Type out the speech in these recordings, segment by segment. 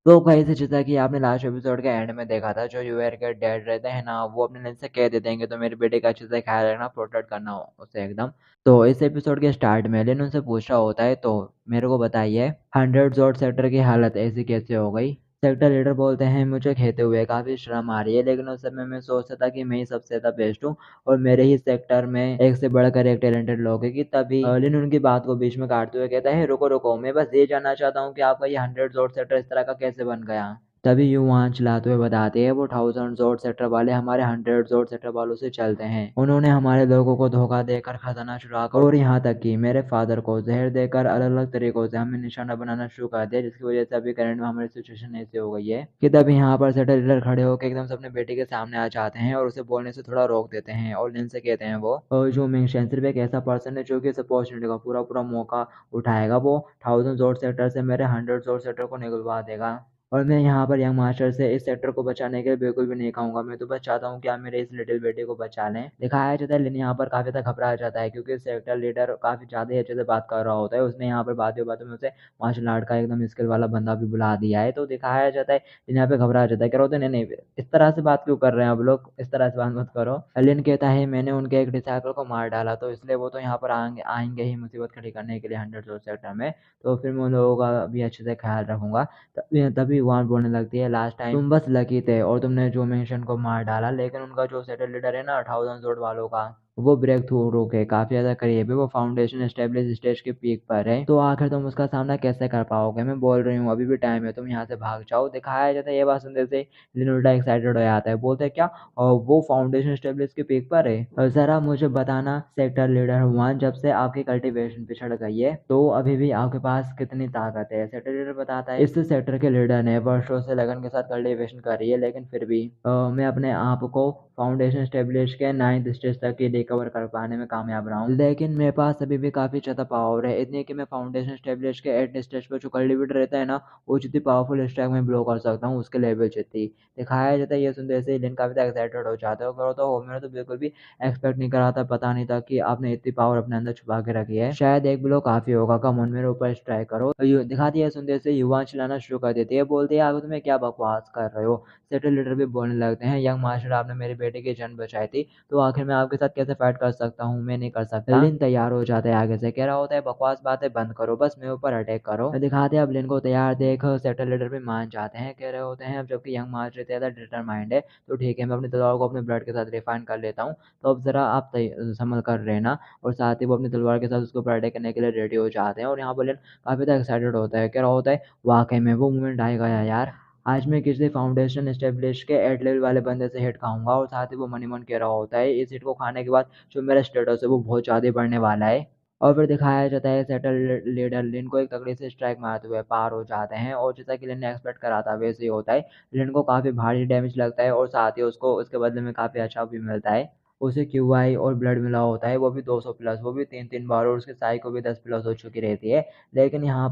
तो कहीं से जैसा कि आपने लास्ट एपिसोड के एंड में देखा था, जो यूएर के डैड रहते हैं ना, वो अपने लेंस से कह देते हैं कि तो मेरे बेटे का अच्छे से ख्याल रखना, प्रोटेक्ट करना हो उसे एकदम। तो इस एपिसोड के स्टार्ट में एलियन उनसे पूछ रहा होता है, तो मेरे को बताइए 100 जोड सेक्टर की हालत ऐसी कैसे हो गई। सेक्टर लीडर बोलते हैं, मुझे कहते हुए काफी शर्म आ रही है, लेकिन उस समय मैं सोचता था कि मैं ही सबसे ज्यादा बेस्ट हूँ और मेरे ही सेक्टर में एक से बढ़कर एक टैलेंटेड लोग हैं। कि तभी लिन उनकी बात को बीच में काटते हुए कहता है, रुको रुको, मैं बस ये जानना चाहता हूँ कि आपका ये 100 जोड सेक्टर इस तरह का कैसे बन गया। तभी युवान चिल्लाते हुए बताते हैं, वो 1000 जोड सेक्टर वाले हमारे 100 जोड सेक्टर वालों से चलते हैं। उन्होंने हमारे लोगों को धोखा देकर, खजाना चुराकर और यहाँ तक कि मेरे फादर को जहर देकर अलग अलग तरीकों से हमें निशाना बनाना शुरू कर दिया, जिसकी वजह से अभी करंट में हमारी सिचुएशन ऐसी हो गई है कि तभी यहाँ पर सेक्टर लीडर खड़े होकर एकदम से अपने बेटे के सामने आ जाते हैं और उसे बोलने से थोड़ा रोक देते हैं और लिन से कहते हैं, वो जो मिंगशन सिर्फ एक ऐसा पर्सन है जो कि इस अपॉर्चुनिटी का पूरा पूरा मौका उठाएगा। वो 1000 जोड सेक्टर से मेरे 100 जोड सेक्टर को निकलवा देगा। और मैं यहाँ पर यंग मास्टर से इस सेक्टर को बचाने के लिए बिल्कुल भी नहीं कहूंगा, मैं तो बस चाहता हूँ कि आप मेरे इस लिटिल बेटे को बचा लें। दिखाया जाता है लिन यहाँ पर काफी ज्यादा घबरा जाता है, क्योंकि सेक्टर लीडर काफी ज्यादा ही अच्छे से बात कर रहा होता है। उसने यहाँ पर बातों बातों में उसे मार्शल आर्ट का एकदम स्किल वाला बंदा भी बुला दिया है। तो दिखाया जाता है लिन यहाँ पे घबरा जाता है, कह रहा होता है, नहीं नहीं, इस तरह से बात क्यों कर रहे हैं आप लोग, इस तरह से बात मत करो। लिन कहता है, मैंने उनके एक डिसाइपल को मार डाला, तो इसलिए वो तो यहाँ पर आएंगे आएंगे ही मुसीबत खड़ी करने के लिए 100 जोड सेक्टर में। तो फिर मैं उन लोगों का भी अच्छे से ख्याल रखूंगा। तभी वहान बोलने लगती है, लास्ट टाइम तुम बस लकी थे और तुमने जो मेंशन को मार डाला, लेकिन उनका जो सेटल लीडर है ना 1000 जोड़ वालों का, वो ब्रेक थ्रू के काफी ज्यादा करीब है। वो फाउंडेशन स्टेब्लिश स्टेज के पीक पर है। तो आखिर तुम उसका सामना कैसे कर पाओगे। मैं बोल रही हूँ अभी भी टाइम है, तुम यहाँ से भाग जाओ। दिखाया जाता है ये बात सुनते से लिन उल्टा एक्साइटेड हो जाता है, बोलते हैं, क्या और वो फाउंडेशन स्टेब्लिश के पीक पर है। और जरा मुझे बताना सेक्टर लीडर हुआन, जब से आपकी कल्टीवेशन पिछड़ गई है तो अभी भी आपके पास कितनी ताकत है। सेक्टर लीडर बताता है, इस सेक्टर के लीडर ने वर्षों से लगन के साथ कल्टीवेशन कर रही है, लेकिन फिर भी मैं अपने आप को फाउंडेशन स्टेब्लिश के 9th स्टेज तक ही रिकवर कर पाने में कामयाब रहा हूँ, लेकिन मेरे पास अभी भी काफी ज्यादा पावर है, इतनी कि मैं फाउंडेशन स्टेब्लिश के 8th स्टेज पर जो कल्टीवेटर रहता है ना, वो जितनी पावरफुल स्ट्राइक में ब्लो कर सकता हूँ उसके लेवल जितनी। दिखाया जाता है ये सुनते ऐसे लिन काफी एक्साइटेड हो जाता है, करो तो मैंने तो बिल्कुल भी एक्सपेक्ट नहीं करा था, पता नहीं था कि आपने इतनी पावर अपने अंदर छुपा के रखी है। शायद एक ब्लो काफी होगा, कम ऑन मेरे ऊपर स्ट्राइक करो। दिखाती है सुनते से युवा चिल्लाना शुरू कर देती है, बोलती है, आगे तुम्हें क्या बकवास कर रहे हो। सेटल लीडर भी बोलने लगते हैं, यंग मास्टर आपने मेरे बेटे की जान बचाई थी, तो आखिर मैं आपके साथ कैसे फाइट कर सकता हूँ, मैं नहीं कर सकता। लिन तैयार हो जाता है आगे से, कह रहा होता है, बकवास बातें बंद करो, बस मेरे ऊपर अटैक करो। दिखाते हैं अब लिन को तैयार देख सेटल लीडर भी मान जाते हैं, कह रहे होते हैं, अब जबकि यंग मास्टर ज्यादा डिटरमाइंड है तो ठीक है, मैं अपनी तलवार को अपने ब्लड के साथ रिफाइन कर लेता हूँ। तो अब जरा आप संभल कर रहना। और साथ ही वो अपनी तलवार के साथ उसको ऊपर अटैक करने के लिए रेडी हो जाते हैं। और यहाँ पर लिन काफी ज्यादा एक्साइटेड होता है, कह रहा होता है, वाकई में वो मोमेंट आएगा यार, आज मैं किसी फाउंडेशन एस्टेब्लिश के एड लेवल वाले बंदे से हिट खाऊंगा। और साथ ही वो मनी मन कह रहा होता है, इस हिट को खाने के बाद जो मेरा स्टेटस है वो बहुत ज्यादा बढ़ने वाला है। और फिर दिखाया जाता है सेटल लीडर लिन को एक तगड़ी से स्ट्राइक मारते हुए पार हो जाते हैं, और जैसा कि लिन ने एक्सपेक्ट करा था वैसे ही होता है। लिन को काफी भारी डैमेज लगता है और साथ ही उसको उसके बदले में काफी अच्छा भी मिलता है। उसे क्यूआई और ब्लड मिला होता है, वो भी 200 प्लस, वो भी 3 3 बार, और उसके साई को भी 10 प्लस हो चुकी रहती है। लेकिन यहाँ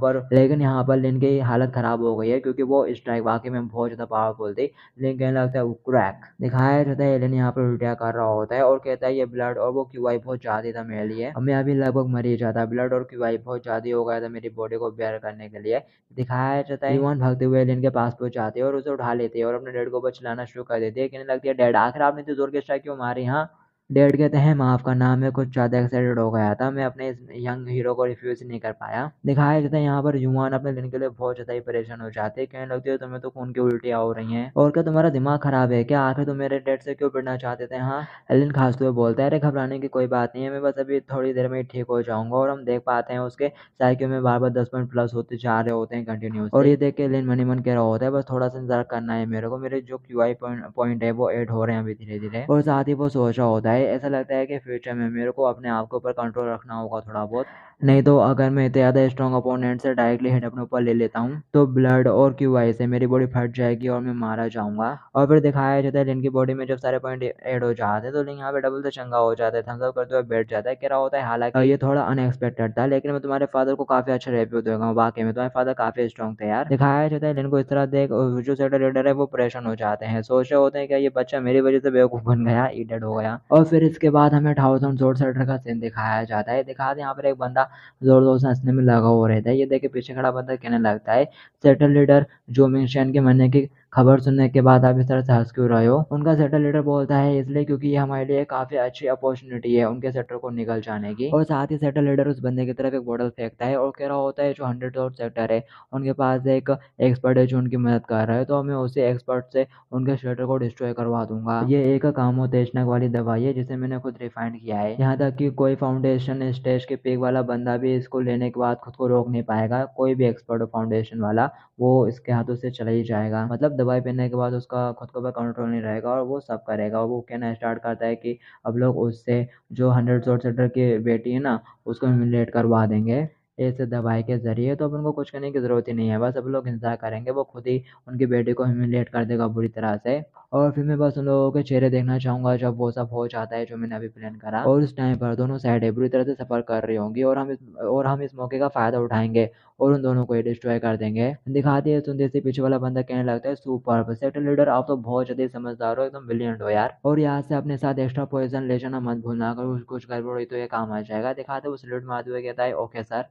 पर लिन की हालत खराब हो गई है, क्योंकि वो स्ट्राइक वाकई में बहुत ज्यादा पावरफुल थी। लिन कहने लगता है, क्रैक। दिखाया जाता है लिन यहाँ पर उल्टिया कर रहा होता है और कहता है, ये ब्लड और वो क्यूआई बहुत ज्यादा था मेरे लिए, अब मैं अभी लगभग मर ही जाता, ब्लड और क्यूआई बहुत ज्यादा हो गया था मेरी बॉडी को बेयर करने के लिए। दिखाया जाता है युवान भागते हुए लिन के पास पहुंच जाते हैं और उसे उठा लेते हैं और अपने डैड को ऊपर चिल्लाना शुरू कर देते हैं, कहने लगती है, डैड आखिर आपने इतनी जोर के स्ट्राइक क्यों मारी। हाँ, डैड कहते हैं, माफ करना, मैं कुछ ज्यादा एक्साइटेड हो गया था, मैं अपने इस यंग हीरो को रिफ्यूज नहीं कर पाया। दिखाया जाता है यहाँ पर युवान अपने दिन के लिए बहुत ज्यादा ही परेशान हो जाते हैं, कहने लगते है, तुम्हें तो खून की उल्टियाँ हो रही हैं, और क्या तुम्हारा दिमाग खराब है क्या, आखिर तुम मेरे डैड से क्यों भिड़ना चाहते थे। हाँ, एलिन खासते हुए बोलता है, अरे घबराने की कोई बात नहीं है, मैं बस अभी थोड़ी देर में ही ठीक हो जाऊंगा। और हम देख पाते हैं उसके साइकिल में बार बार 10 पॉइंट प्लस होते जा रहे होते हैं कंटिन्यूस, और ये देख के एलिन मनी मन कह रहा होता है, बस थोड़ा सा इंतजार करना है मेरे को, मेरे जो क्यूआई पॉइंट है वो ऐड हो रहे हैं अभी धीरे धीरे। और साथ ही वो सोच रहा होता है, ऐसा लगता है कि फ्यूचर में मेरे को अपने आप के ऊपर कंट्रोल रखना होगा थोड़ा बहुत, नहीं तो अगर मैं इतने ज़्यादा स्ट्रॉन्ग अपोनेंट से डायरेक्टली हिट अपने ऊपर ले लेता हूँ तो ब्लड और क्यूआई से मेरी बॉडी फट जाएगी और मैं मारा जाऊंगा। और फिर दिखाया जाता है लिन की बॉडी में जब सारे पॉइंट ऐड हो जाते हैं तो लिन यहाँ पे डबल से चंगा हो जाता है, थम्स अप करते हुए बैठ जाता है, कह रहा होता है, हालांकि ये थोड़ा अनएक्सपेक्टेड था, लेकिन मैं तुम्हारे फादर को काफी अच्छा रिव्यू दूंगा, वाकई में तुम्हारे फादर काफी स्ट्रॉन्ग थे यार। दिखाया जाता है लिन को इस तरह देख जो सेटर लीडर है वो परेशान हो जाते हैं, सोच रहे होते हैं कि ये बच्चा मेरी वजह से बेवकूफ बन गया, इडेड हो गया। और फिर इसके बाद हमें 1000 जोड़ सेटर का सीन दिखाया जाता है। दिखाते यहाँ पर एक बंदा जोर जोर से हंसने में लगा हुआ रहता है। ये देख के पीछे खड़ा बंदा कहने लगता है, सेटल लीडर जो मिंगशेन के मरने की खबर सुनने के बाद आप इस तरह से हंस क्यों रहे हो? उनका सेटल लीडर बोलता है, इसलिए क्योंकि ये हमारे लिए काफी अच्छी अपॉर्चुनिटी है उनके सेक्टर को निकल जाने की। और साथ ही सेटल लीडर उस बंदे की तरफ एक बॉटल फेंकता है और कह रहा होता है जो 100 सेक्टर है उनके पास एक एक्सपर्ट है जो उनकी मदद कर रहा है, तो मैं उसी एक्सपर्ट से उनके शेल्टर को डिस्ट्रॉय करवा दूंगा। ये एक कामोतेशनक वाली दवाई है जिसे मैंने खुद रिफाइंड किया है, यहाँ तक कि कोई फाउंडेशन स्टेज के पीक वाला बंदा भी इसको लेने के बाद खुद को रोक नहीं पाएगा। कोई भी एक्सपर्ट हो फाउंडेशन वाला वो इसके हाथों से चला ही जाएगा। मतलब दवाई पीने के बाद उसका खुद को कंट्रोल नहीं रहेगा और वो सब करेगा। और वो कहना स्टार्ट करता है कि अब लोग उससे जो 100 सेक्टर की बेटी है ना उसको ह्यूमिलेट करवा देंगे इस दवाई के ज़रिए। तो अब उनको कुछ करने की ज़रूरत ही नहीं है, बस अब लोग इंतज़ार करेंगे, वो खुद ही उनकी बेटी को ह्यूमिलेट कर देगा बुरी तरह से। और फिर मैं बस उन लोगों के चेहरे देखना चाहूँगा जब वो सब हो जाता है जो मैंने अभी प्लान करा। और उस टाइम पर दोनों साइडें बुरी तरह से सफ़र कर रही होंगी और हम इस मौके का फ़ायदा उठाएंगे और उन दोनों को ही डिस्ट्रॉय कर देंगे। दिखाती है सुनते से पीछे वाला बंदा कहने लगता है, सुपर सेक्टर लीडर आप तो बहुत ज़्यादा समझदार हो, एकदम ब्रिलियंट हो यार, और यहाँ से अपने साथ एक्स्ट्रा पोजीशन ले जाना मत भूलना, अगर कुछ गड़बड़ हुई तो ये काम आ जाएगा। दिखाते वो सैल्यूट मारते हुए कहता है, ओके सर।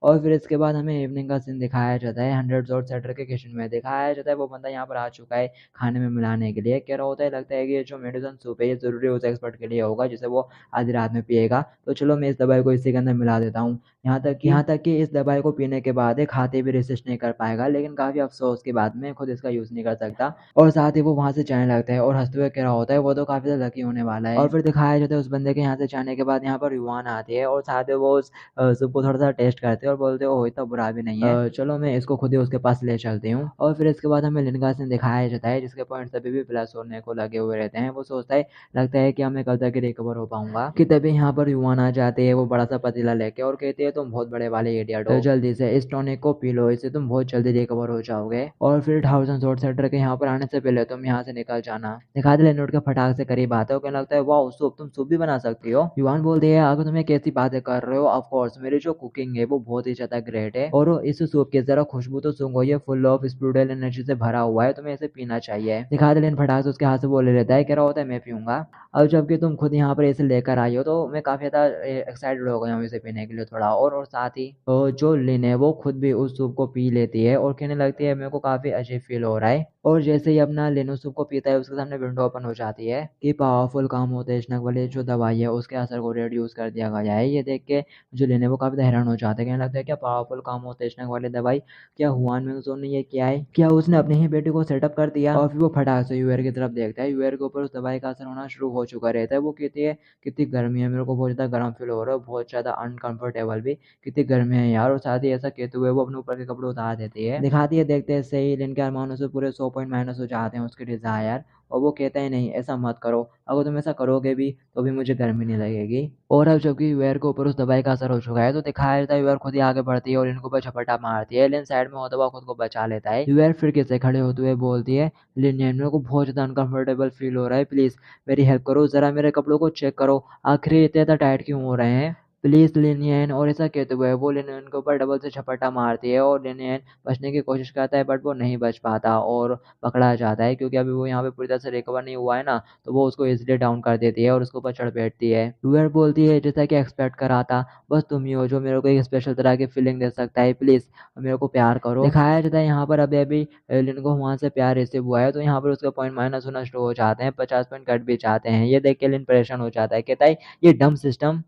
और फिर इसके बाद हमें इवनिंग का सीन दिखाया जाता है 100 सेक्टर के किचन में। दिखाया जाता है वो बंदा यहाँ पर आ चुका है खाने में मिलाने के लिए। कह रहा होता है, लगता है कि ये जो मेडिसिन सूप है ये ज़रूरी उस एक्सपर्ट के लिए होगा जिसे वो आधी रात में पिएगा, तो चलो मैं इस दवाई को इसी के अंदर मिला देता हूँ। यहाँ तक कि इस दवाई को पीने के बाद ये खाते भी रेसिस्ट नहीं कर पाएगा, लेकिन काफ़ी अफसोस की बात मैं खुद इसका यूज़ नहीं कर सकता। और साथ ही वो वहाँ से जाने लगता है और हंसते हुए कह रहा होता है वो तो काफ़ी ज़्यादा लकी होने वाला है। और फिर दिखाया जाता है उस बंदे के यहाँ से जाने के बाद यहाँ पर युवान आती है और साथ ही वो उस सबको थोड़ा-सा टेस्ट करते हैं और बोलते हैं, ओह! इतना बुरा भी नहीं है। चलो मैं इसको खुद ही उसके पास ले चलती हूँ। और फिर इसके बाद हमें लिन का सीन दिखाया जाता है जिसके पॉइंट्स अभी भी प्लस होने को लगे हुए रहते हैं। वो सोचता है, लगता है कि अब मैं कब तक ही रिकवर हो पाऊँगा, कि तभी यहाँ पर युवान आ जाते हैं वो बड़ा-सा पतीला लेके और कहते हैं, तुम बहुत बड़े वाले इडियट हो, जल्दी से इस टॉनिक को पी लो, इससे तुम बहुत जल्दी रिकवर हो जाओगे। और फिर 1000 शॉट सेंटर के यहाँ पर आने से पहले तुम यहाँ से निकल जाना। दिखाते लेन उठ के फटाक से करीब आता है और कहने लगता है, वाओ सूप, तुम सूप भी बना सकती हो। युवान बोलती है, अगर तुम ये कैसी बातें कर रहे हो, ऑफ कोर्स मेरी जो कुकिंग है वो बहुत ही ज्यादा ग्रेट है, और इस सूप की जरा खुशबू तो सूंघो, ये फुल ऑफ स्पिरिचुअल एनर्जी से भरा हुआ है, तुम्हें इसे पीना चाहिए। दिखाते लेन फटाक से उसके हाथ से वो ले लेता है, कह रहा होता है मैं पीऊंगा। अब जबकि तुम खुद यहाँ पर इसे लेकर आई हो तो मैं काफी ज्यादा एक्साइटेड हो गया हूँ इसे पीने के लिए थोड़ा। और साथ ही जो लिन है वो खुद भी उस सूप को पी लेती है और कहने लगती है, मेरे को काफी अजीब फील हो रहा है। और जैसे ही अपना लिन सूप को पीता है उसके सामने विंडो ओपन हो जाती है कि पावरफुल कामोतेशनक वाली जो दवाई है उसके असर को रिड्यूस कर दिया गया है। ये देख के जो लिन है वो काफी हैरान हो जाते हैं, कहने लगता है, क्या पावरफुल कामोतेशनक वाली दवाई, क्या हुआन मिंगजो ने ये किया है, क्या उसने अपनी ही बेटी को सेटअप कर दिया? और फिर वो फटाक से यूएर की तरफ देखता है, यूएर के ऊपर उस दवाई का असर होना शुरू हो चुका रहता है। वो कहती है, कितनी गर्मी है, मेरे को बहुत ज़्यादा गर्म फील हो रहा है, बहुत ज़्यादा अनकंफर्टेबल भी, कितनी गर्मी है यार। और साथ ही ऐसा कहते हुए वो अपने ऊपर के कपड़े उतार देती है। दिखाती है देखते से ही लिन के अरमानों से पूरे 100 पॉइंट माइनस हो जाते हैं उसके डिजायर। और वो कहता है, नहीं ऐसा मत करो, अगर तुम ऐसा करोगे भी तो भी मुझे गर्मी नहीं लगेगी। और अब जबकि यूएर के ऊपर उस दवाई का असर हो चुका है तो दिखाया जाता है यूएर खुद ही आगे बढ़ती है और इनको ऊपर झपट्टा मारती है। लिन साइड में होता हुआ खुद को बचा लेता है। यूएर फिर से खड़े होते हुए बोलती है, लिन मेरे को बहुत ज़्यादा अनकंफर्टेबल फील हो रहा है, प्लीज़ मेरी हेल्प करो, ज़रा मेरे कपड़ों को चेक करो, आखिर ये इतने ज़्यादा टाइट क्यों हो रहे हैं, प्लीज़ लिनियन। और ऐसा कहते हुए वो लिनियन के ऊपर डबल से झपट्टा मारती है और लिनियन बचने की कोशिश करता है बट वो नहीं बच पाता और पकड़ा जाता है, क्योंकि अभी वो यहाँ पे पूरी तरह से रिकवर नहीं हुआ है ना, तो वो उसको इजीली डाउन कर देती है और उसके ऊपर चढ़ बैठती है। यूयर बोलती है, जैसा कि एक्सपेक्ट करा था, बस तुम ही हो जो मेरे को एक स्पेशल तरह की फीलिंग दे सकता है, प्लीज़ मेरे को प्यार करो। दिखाया जाता है यहाँ पर अभी अभी लिन को वहाँ से प्यार रिसीव हुआ है तो यहाँ पर उसका पॉइंट माइनस होना शुरू हो जाते हैं, 50 पॉइंट कट भी जाते हैं। ये देख के लिन परेशान हो जाता है, कहता है, ये डम सिस्टम,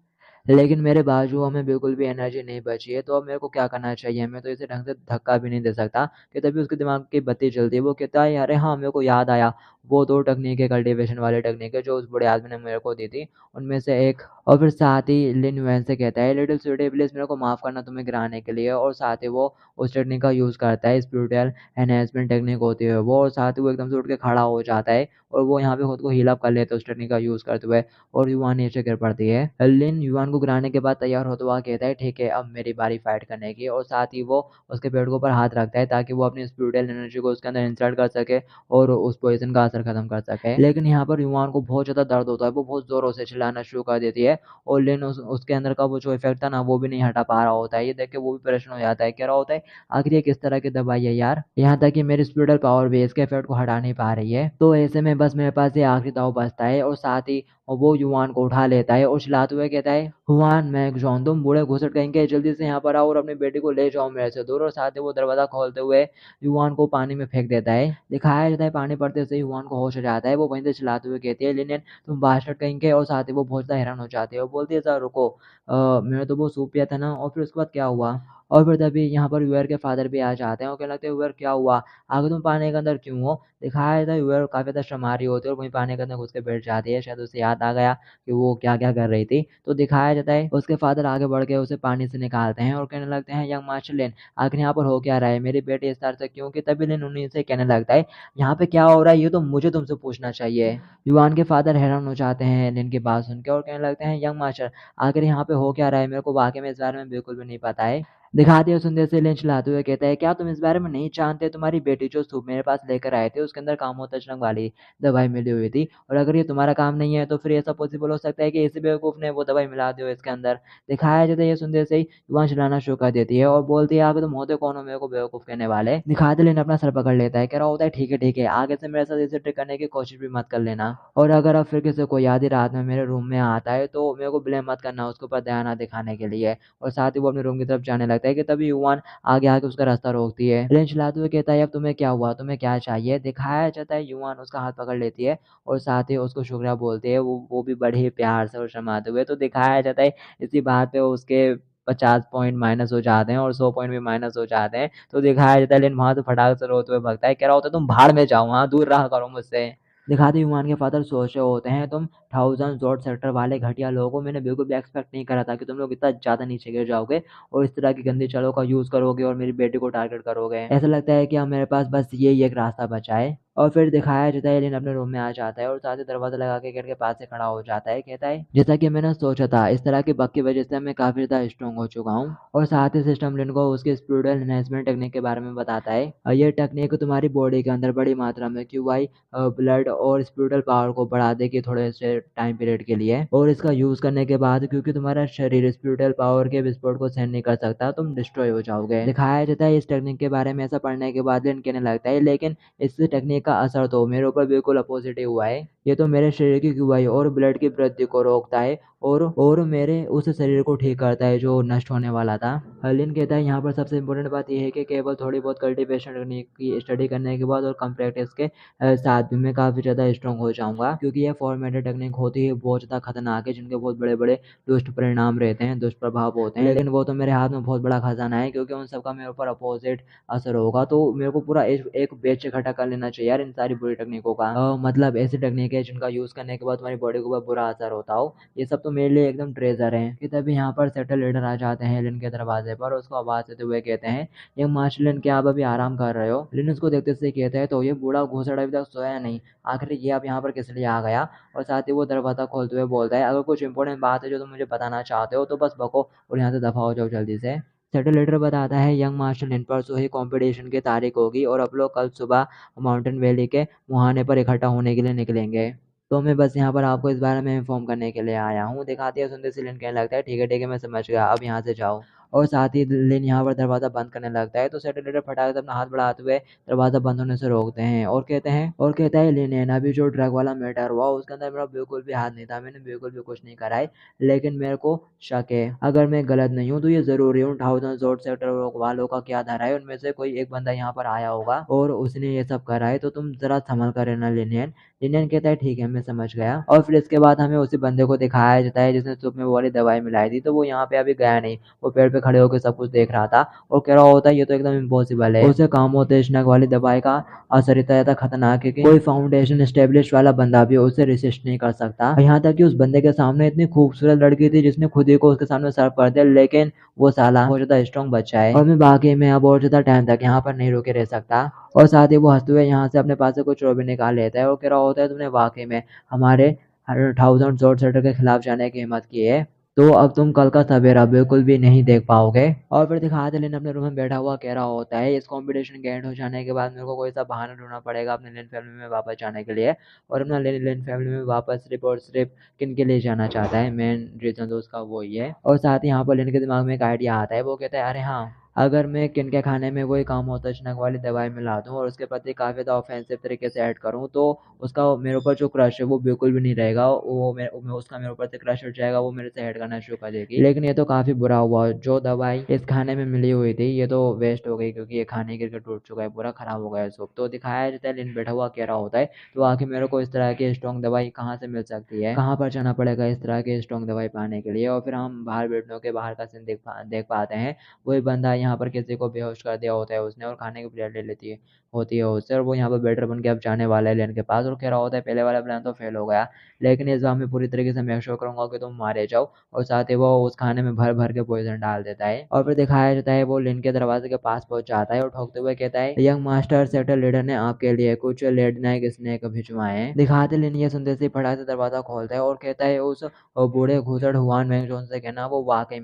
लेकिन मेरे बाजुओं में बिल्कुल भी एनर्जी नहीं बची है, तो अब मेरे को क्या करना चाहिए, मैं तो इसे ढंग से धक्का भी नहीं दे सकता। कि तभी उसके दिमाग की बत्ती जलती है, वो कहता है, अरे हाँ मेरे को याद आया, वो 2 टेक्निक है, कल्टीवेशन वाली टेक्निक है जो उस बूढ़े आदमी ने मेरे को दी थी, उनमें से एक। और फिर साथ ही लिन युएन से कहता है, लिटिल स्वीटी प्लीज़ मेरे को माफ़ करना तुम्हें गिराने के लिए। और साथ ही वो उस टेक्निक का यूज़ करता है, स्पिरिचुअल एनहांसमेंट टेक्निक होती है वो। और साथ ही वो एकदम से उठ के खड़ा हो जाता है और वो यहाँ पे खुद को हील अप कर लेता है उस टेक्निक का यूज़ करते हुए, और युआन नीचे गिर पड़ती है। लिन युआन को गिराने के बाद तैयार होता हुआ कहता है, ठीक है अब मेरी बारी फाइट करने की। और साथ ही वो उसके पेट के ऊपर हाथ रखता है ताकि वो अपनी स्पिरिचुअल एनर्जी को उसके अंदर इंसर्ट कर सके और उस पोजीशन का असर असर खत्म कर सके। लेकिन यहाँ पर युवान को बहुत ज्यादा दर्द होता है, वो बहुत जोरों से चिल्लाना शुरू कर देती है और लेकिन उसके अंदर का वो जो इफेक्ट था ना वो भी नहीं हटा पा रहा होता है। ये देख के वो भी परेशान हो जाता है, कह रहा होता है आखिर ये किस तरह की दवाई है यार, यहाँ तक कि मेरी स्पिरिचुअल पावर भी इसके इफेक्ट को हटा नहीं पा रही है। तो ऐसे में बस मेरे पास ये आखिरी दाव बचता है और साथ ही वो युवान को उठा लेता है और चिल्लाते हुए कहता है, हुआन मैं जॉन, तुम बूढ़े घुसट कहेंगे, जल्दी से यहाँ पर आओ और अपनी बेटी को ले जाओ मेरे से दूर। और साथ ही वो दरवाजा खोलते हुए युवान को पानी में फेंक देता है। दिखाया जाता है पानी पड़ते से युवान को होश हो जाता है। वो वहीं से चिल्लाते हुए कहती है, लिनियन तुम बास्टर्ड कहेंगे। और साथ ही वो बहुत ज्यादा हैरान हो जाती है और बोलती है, सर रुको, मैंने तो वो सूप पिया था ना। और फिर उसके बाद क्या हुआ? और फिर तभी यहाँ पर यूएर के फादर भी आ जाते हैं और कहने लगते हैं, यूएर क्या हुआ, आगे तुम पानी के अंदर क्यों हो? दिखाया जाता है यूएर काफी ज्यादा शर्मारी होती है और वहीं पानी के अंदर घुस के बैठ जाती है। शायद उसे याद आ गया कि वो क्या क्या कर रही थी। तो दिखाया जाता है उसके फादर आगे बढ़ के उसे पानी से निकालते हैं और कहने लगते हैं, यंग मार्शल लेन, आखिर यहाँ पर हो क्या रहा है, मेरी बेटी इस तरह से क्यों? कि तभी लेन उन्हीं से कहने लगता है, यहाँ पे क्या हो रहा है ये तो मुझे तुमसे पूछना चाहिए। युवान के फादर हैरान हो जाते हैं लेन की बात सुन के और कहने लगते हैं, यंग मार्शल आखिर यहाँ पे हो क्या रहा है, मेरे को वाकई में इस बारे में बिल्कुल भी नहीं पता है। दिखाती है सुंदर से लेन चलाते हुए कहता है, क्या तुम इस बारे में नहीं जानते? तुम्हारी बेटी जो सूप मेरे पास लेकर आए थे उसके अंदर कामोत्तेजक वाली दवाई मिली हुई थी, और अगर ये तुम्हारा काम नहीं है तो फिर ऐसा पॉसिबल हो सकता है कि इसी बेवकूफ ने वो दवाई मिला दी हो इसके अंदर। दिखाया जाता है ये सुनते से ही युवान चलाना शुरू कर देती है और बोलती है, आगे तुम होते कौन हो मेरे को बेवकूफ कहने वाले? दिखाते लेन अपना सर पकड़ लेता है, कह रहा होता है, ठीक है आगे से मेरे साथ इसे ट्रिक करने की कोशिश भी मत कर लेना, और अगर अब फिर किसी को याद ही रात में मेरे रूम में आता है तो मेरे को ब्लेम मत करना उसके ऊपर दया ना दिखाने के लिए। और साथ ही वो अपने रूम की तरफ जाने लगता है कि तभी युवान आगे आके उसका रास्ता रोकती है। लेन चलाते हुए कहता है, अब तुम्हें क्या हुआ, तुम्हें क्या चाहिए? दिखाया जाता है युवान उसका हाथ पकड़ लेती है और साथ ही उसको शुक्रिया बोलती है, वो भी बड़े ही प्यार से और शर्माते हुए। तो दिखाया जाता है इसी बात पे उसके 50 पॉइंट माइनस हो जाते हैं और 100 पॉइंट भी माइनस हो जाते हैं। तो दिखाया जाता है लेन वहां तो फटाक से रोते हुए भगता है, कह रहा होता है, तुम भाड़ में जाओ, वहां दूर रहा करो मुझसे। दिखाते युवान के फादर सोच रहे होते हैं, तुम 1000 सेक्टर वाले घटिया लोगों को मैंने बिल्कुल भी एक्सपेक्ट नहीं करा था कि तुम लोग इतना ज्यादा नीचे गिर जाओगे और इस तरह की गंदी चालों का यूज करोगे और मेरी बेटी को टारगेट करोगे। ऐसा लगता है कि अब मेरे पास बस यही एक रास्ता बचा है। और फिर दिखाया जाता है लेन अपने रूम में आ जाता है और साथ ही दरवाजा लगा के गेट के पास से खड़ा हो जाता है, कहता है, जैसा कि मैंने सोचा था इस तरह के बग की वजह से मैं काफी ज्यादा स्ट्रॉन्ग हो चुका हूँ। और साथ ही सिस्टम लिन को उसके स्पिरिचुअल एनहेंसमेंट टेक्निक के बारे में बताता है। ये टेक्निक तुम्हारी बॉडी के अंदर बड़ी मात्रा में क्यूआई ब्लड और स्पिरिचुअल पावर को बढ़ा देगी थोड़े से टाइम पीरियड के लिए, और इसका यूज करने के बाद क्योंकि तुम्हारा शरीर स्पिरिचुअल पावर के विस्फोट को सहन नहीं कर सकता, तुम डिस्ट्रॉय हो जाओगे। दिखाया जाता है इस टेक्निक के बारे में ऐसा पढ़ने के बाद लेन कहने लगता है, लेकिन इस टेक्निक का असर तो मेरे ऊपर बिल्कुल अपोजिट ही हुआ है। ये तो मेरे शरीर की क्यूआई और ब्लड की वृद्धि को रोकता है और मेरे उस शरीर को ठीक करता है जो नष्ट होने वाला था। हर्लिन कहता है, यहाँ पर सबसे इम्पोर्टेंट बात यह है कि केवल थोड़ी बहुत कल्टीवेशन टेक्निक की स्टडी करने के बाद और कम प्रैक्टिस के साथ भी मैं काफ़ी ज़्यादा स्ट्रॉन्ग हो जाऊंगा, क्योंकि यह फॉर्मेटेड टेक्निक होती है बहुत ज़्यादा खतरनाक है, जिनके बहुत बड़े बड़े दुष्ट परिणाम रहते हैं, दुष्प्रभाव होते हैं। लेकिन वो तो मेरे हाथ में बहुत बड़ा खजाना है, क्योंकि उन सबका मेरे ऊपर अपोजिट असर होगा। तो मेरे को पूरा एक बैच इकट्ठा कर लेना चाहिए यार इन सारी बुरी टेक्निकों का। मतलब ऐसी टेक्निक है जिनका यूज करने के बाद तुम्हारी बॉडी के ऊपर बुरा असर होता हो। ये सब तो मेरे लिए एकदम ट्रेजर है। कि तभी यहाँ पर सेटल लीडर आ जाते हैं लिन के दरवाजे पर, उसको आवाज देते हुए कहते हैं, ये मार्शल लिन, क्या आप अभी आराम कर रहे हो? लिन उसको देखते से कहते हैं, तो ये बूढ़ा घोसड़ा अभी तक सोया नहीं, आखिर ये अब यहाँ पर किस लिए आ गया? और साथ ही वो दरवाजा खोलते हुए बोलता है, अगर कुछ इंपॉर्टेंट बात है जो तुम मुझे बताना चाहते हो तो बस बको और यहाँ से दफा हो जाओ जल्दी से। सेटल बताता है, यंग मार्शल इन परसों ही कंपटीशन की तारीख होगी और अब लोग कल सुबह माउंटेन वैली के मुहाने पर इकट्ठा होने के लिए निकलेंगे। तो मैं बस यहाँ पर आपको इस बारे में इन्फॉर्म करने के लिए आया हूँ। दिखाती है सुनते से लिन कहने लगता है, ठीक है मैं समझ गया, अब यहाँ से जाओ। और साथ ही लिन यहाँ पर दरवाजा बंद करने लगता है, तो सेटल फटाक से अपना हाथ बढ़ाते हुए दरवाजा बंद होने से रोकते हैं और कहता है, लिन अभी जो ड्रग वाला मैटर हुआ उसके अंदर मेरा बिल्कुल भी हाथ नहीं था, मैंने बिल्कुल भी कुछ नहीं करा है, लेकिन मेरे को शक है, अगर मैं गलत नहीं हूँ तो ये जरूरी उन 1000 सेक्टर वालों का क्या धरा है, उनमें से कोई एक बंदा यहाँ पर आया होगा और उसने ये सब करा है, तो तुम जरा संभल कर रहना लिनियन। लिनियन कहता है, ठीक है मैं समझ गया। और फिर इसके बाद हमें उसी बंदे को दिखाया जाता है जिसने सूप में वो वाली दवाई मिलाई थी, तो वो यहाँ पे अभी गया नहीं, वो पेड़ पे खड़े होकर सब कुछ देख रहा था और कह रहा होता है, ये तो एकदम इम्पॉसिबल है, उसे कामोत्तेजक वाली दवाई का असर इतना ज्यादा खतरनाक है कि कोई फाउंडेशन एस्टेब्लिश वाला बंदा भी उसे रेसिस्ट नहीं कर सकता। यहाँ तक कि उस बंदे के सामने इतनी खूबसूरत लड़की थी जिसने खुद ही को उसके सामने सर कर दिया, लेकिन वो साला बहुत ज्यादा स्ट्रॉन्ग बच्चा है और मैं बाकी में अब और ज्यादा टाइम तक यहाँ पर नहीं रुके रह सकता। और साथ ही वो हंसते हुए यहाँ से अपने पास से कुछ और भी निकाल लेता है और कह रहा होता है, तुमने वाकई में हमारे 1000 जोर सेटर के खिलाफ जाने की हिम्मत की है, तो अब तुम कल का सवेरा बिल्कुल भी नहीं देख पाओगे। और फिर दिखाते लिन अपने रूम में बैठा हुआ कह रहा होता है, इस कंपटीशन के एंड हो जाने के बाद मेरे को कोई सा बहाना ढूंढना पड़ेगा अपने लिन फैमिली में वापस जाने के लिए। और अपना लिन लिन फैमिली में वापस सिर्फ और सिर्फ किन के लिए जाना चाहता है, मेन रीजन तो उसका वो ही है। और साथ ही यहाँ पर लिन के दिमाग में एक आइडिया आता है, वो कहता है अरे हाँ, अगर मैं किन के खाने में वही काम होता चनक वाली दवाई मिला दूँ और उसके प्रति काफ़ी ज़्यादा ऑफेंसिव तरीके से ऐड करूँ, तो उसका मेरे ऊपर जो क्रश है वो बिल्कुल भी नहीं रहेगा, उसका मेरे ऊपर से क्रश उठ जाएगा, वो मेरे से हेट करना शुरू कर देगी। लेकिन ये तो काफ़ी बुरा हुआ, जो दवाई इस खाने में मिली हुई थी ये तो वेस्ट हो गई, क्योंकि ये खाने गिर के टूट चुका है, पूरा खराब हो गया है सूप। तो दिखाया जाता है लिन बैठा हुआ कह रहा होता है, तो आखिर मेरे को इस तरह की स्ट्रॉन्ग दवाई कहाँ से मिल सकती है, कहाँ पर जाना पड़ेगा इस तरह की स्ट्रॉन्ग दवाई पाने के लिए। और फिर हम बाहर बैठने के बाहर का सीन देख पाते हैं। वही बंदा यहाँ पर किसी को बेहोश कर दिया होता है उसने, और खाने की प्लेट ले लेती है होती है उससे, और वो यहाँ पर बेटर बन के अब जाने वाला है लेन के पास, और कह रहा होता है पहले वाला प्लान तो फेल हो गया, लेकिन इस बार मैं पूरी तरीके से मेक श्योर करूंगा कि तुम मारे जाओ। और साथ ही वो उस खाने में भर भर के पॉइजन डाल देता है। और फिर दिखाया जाता है वो लिन के दरवाजे के पास पहुंच जाता है और ठोकते हुए कहता है, यंग मास्टर सेक्टर लीडर ने आपके लिए कुछ लेड नाइक स्नेक भिजवाए हैं। दिखाते लिन ये सुनते से फटाक से दरवाजा खोलता है और कहता है उस बूढ़े घुसड़ हुआन मैंग जोन से कहना, वो वाकई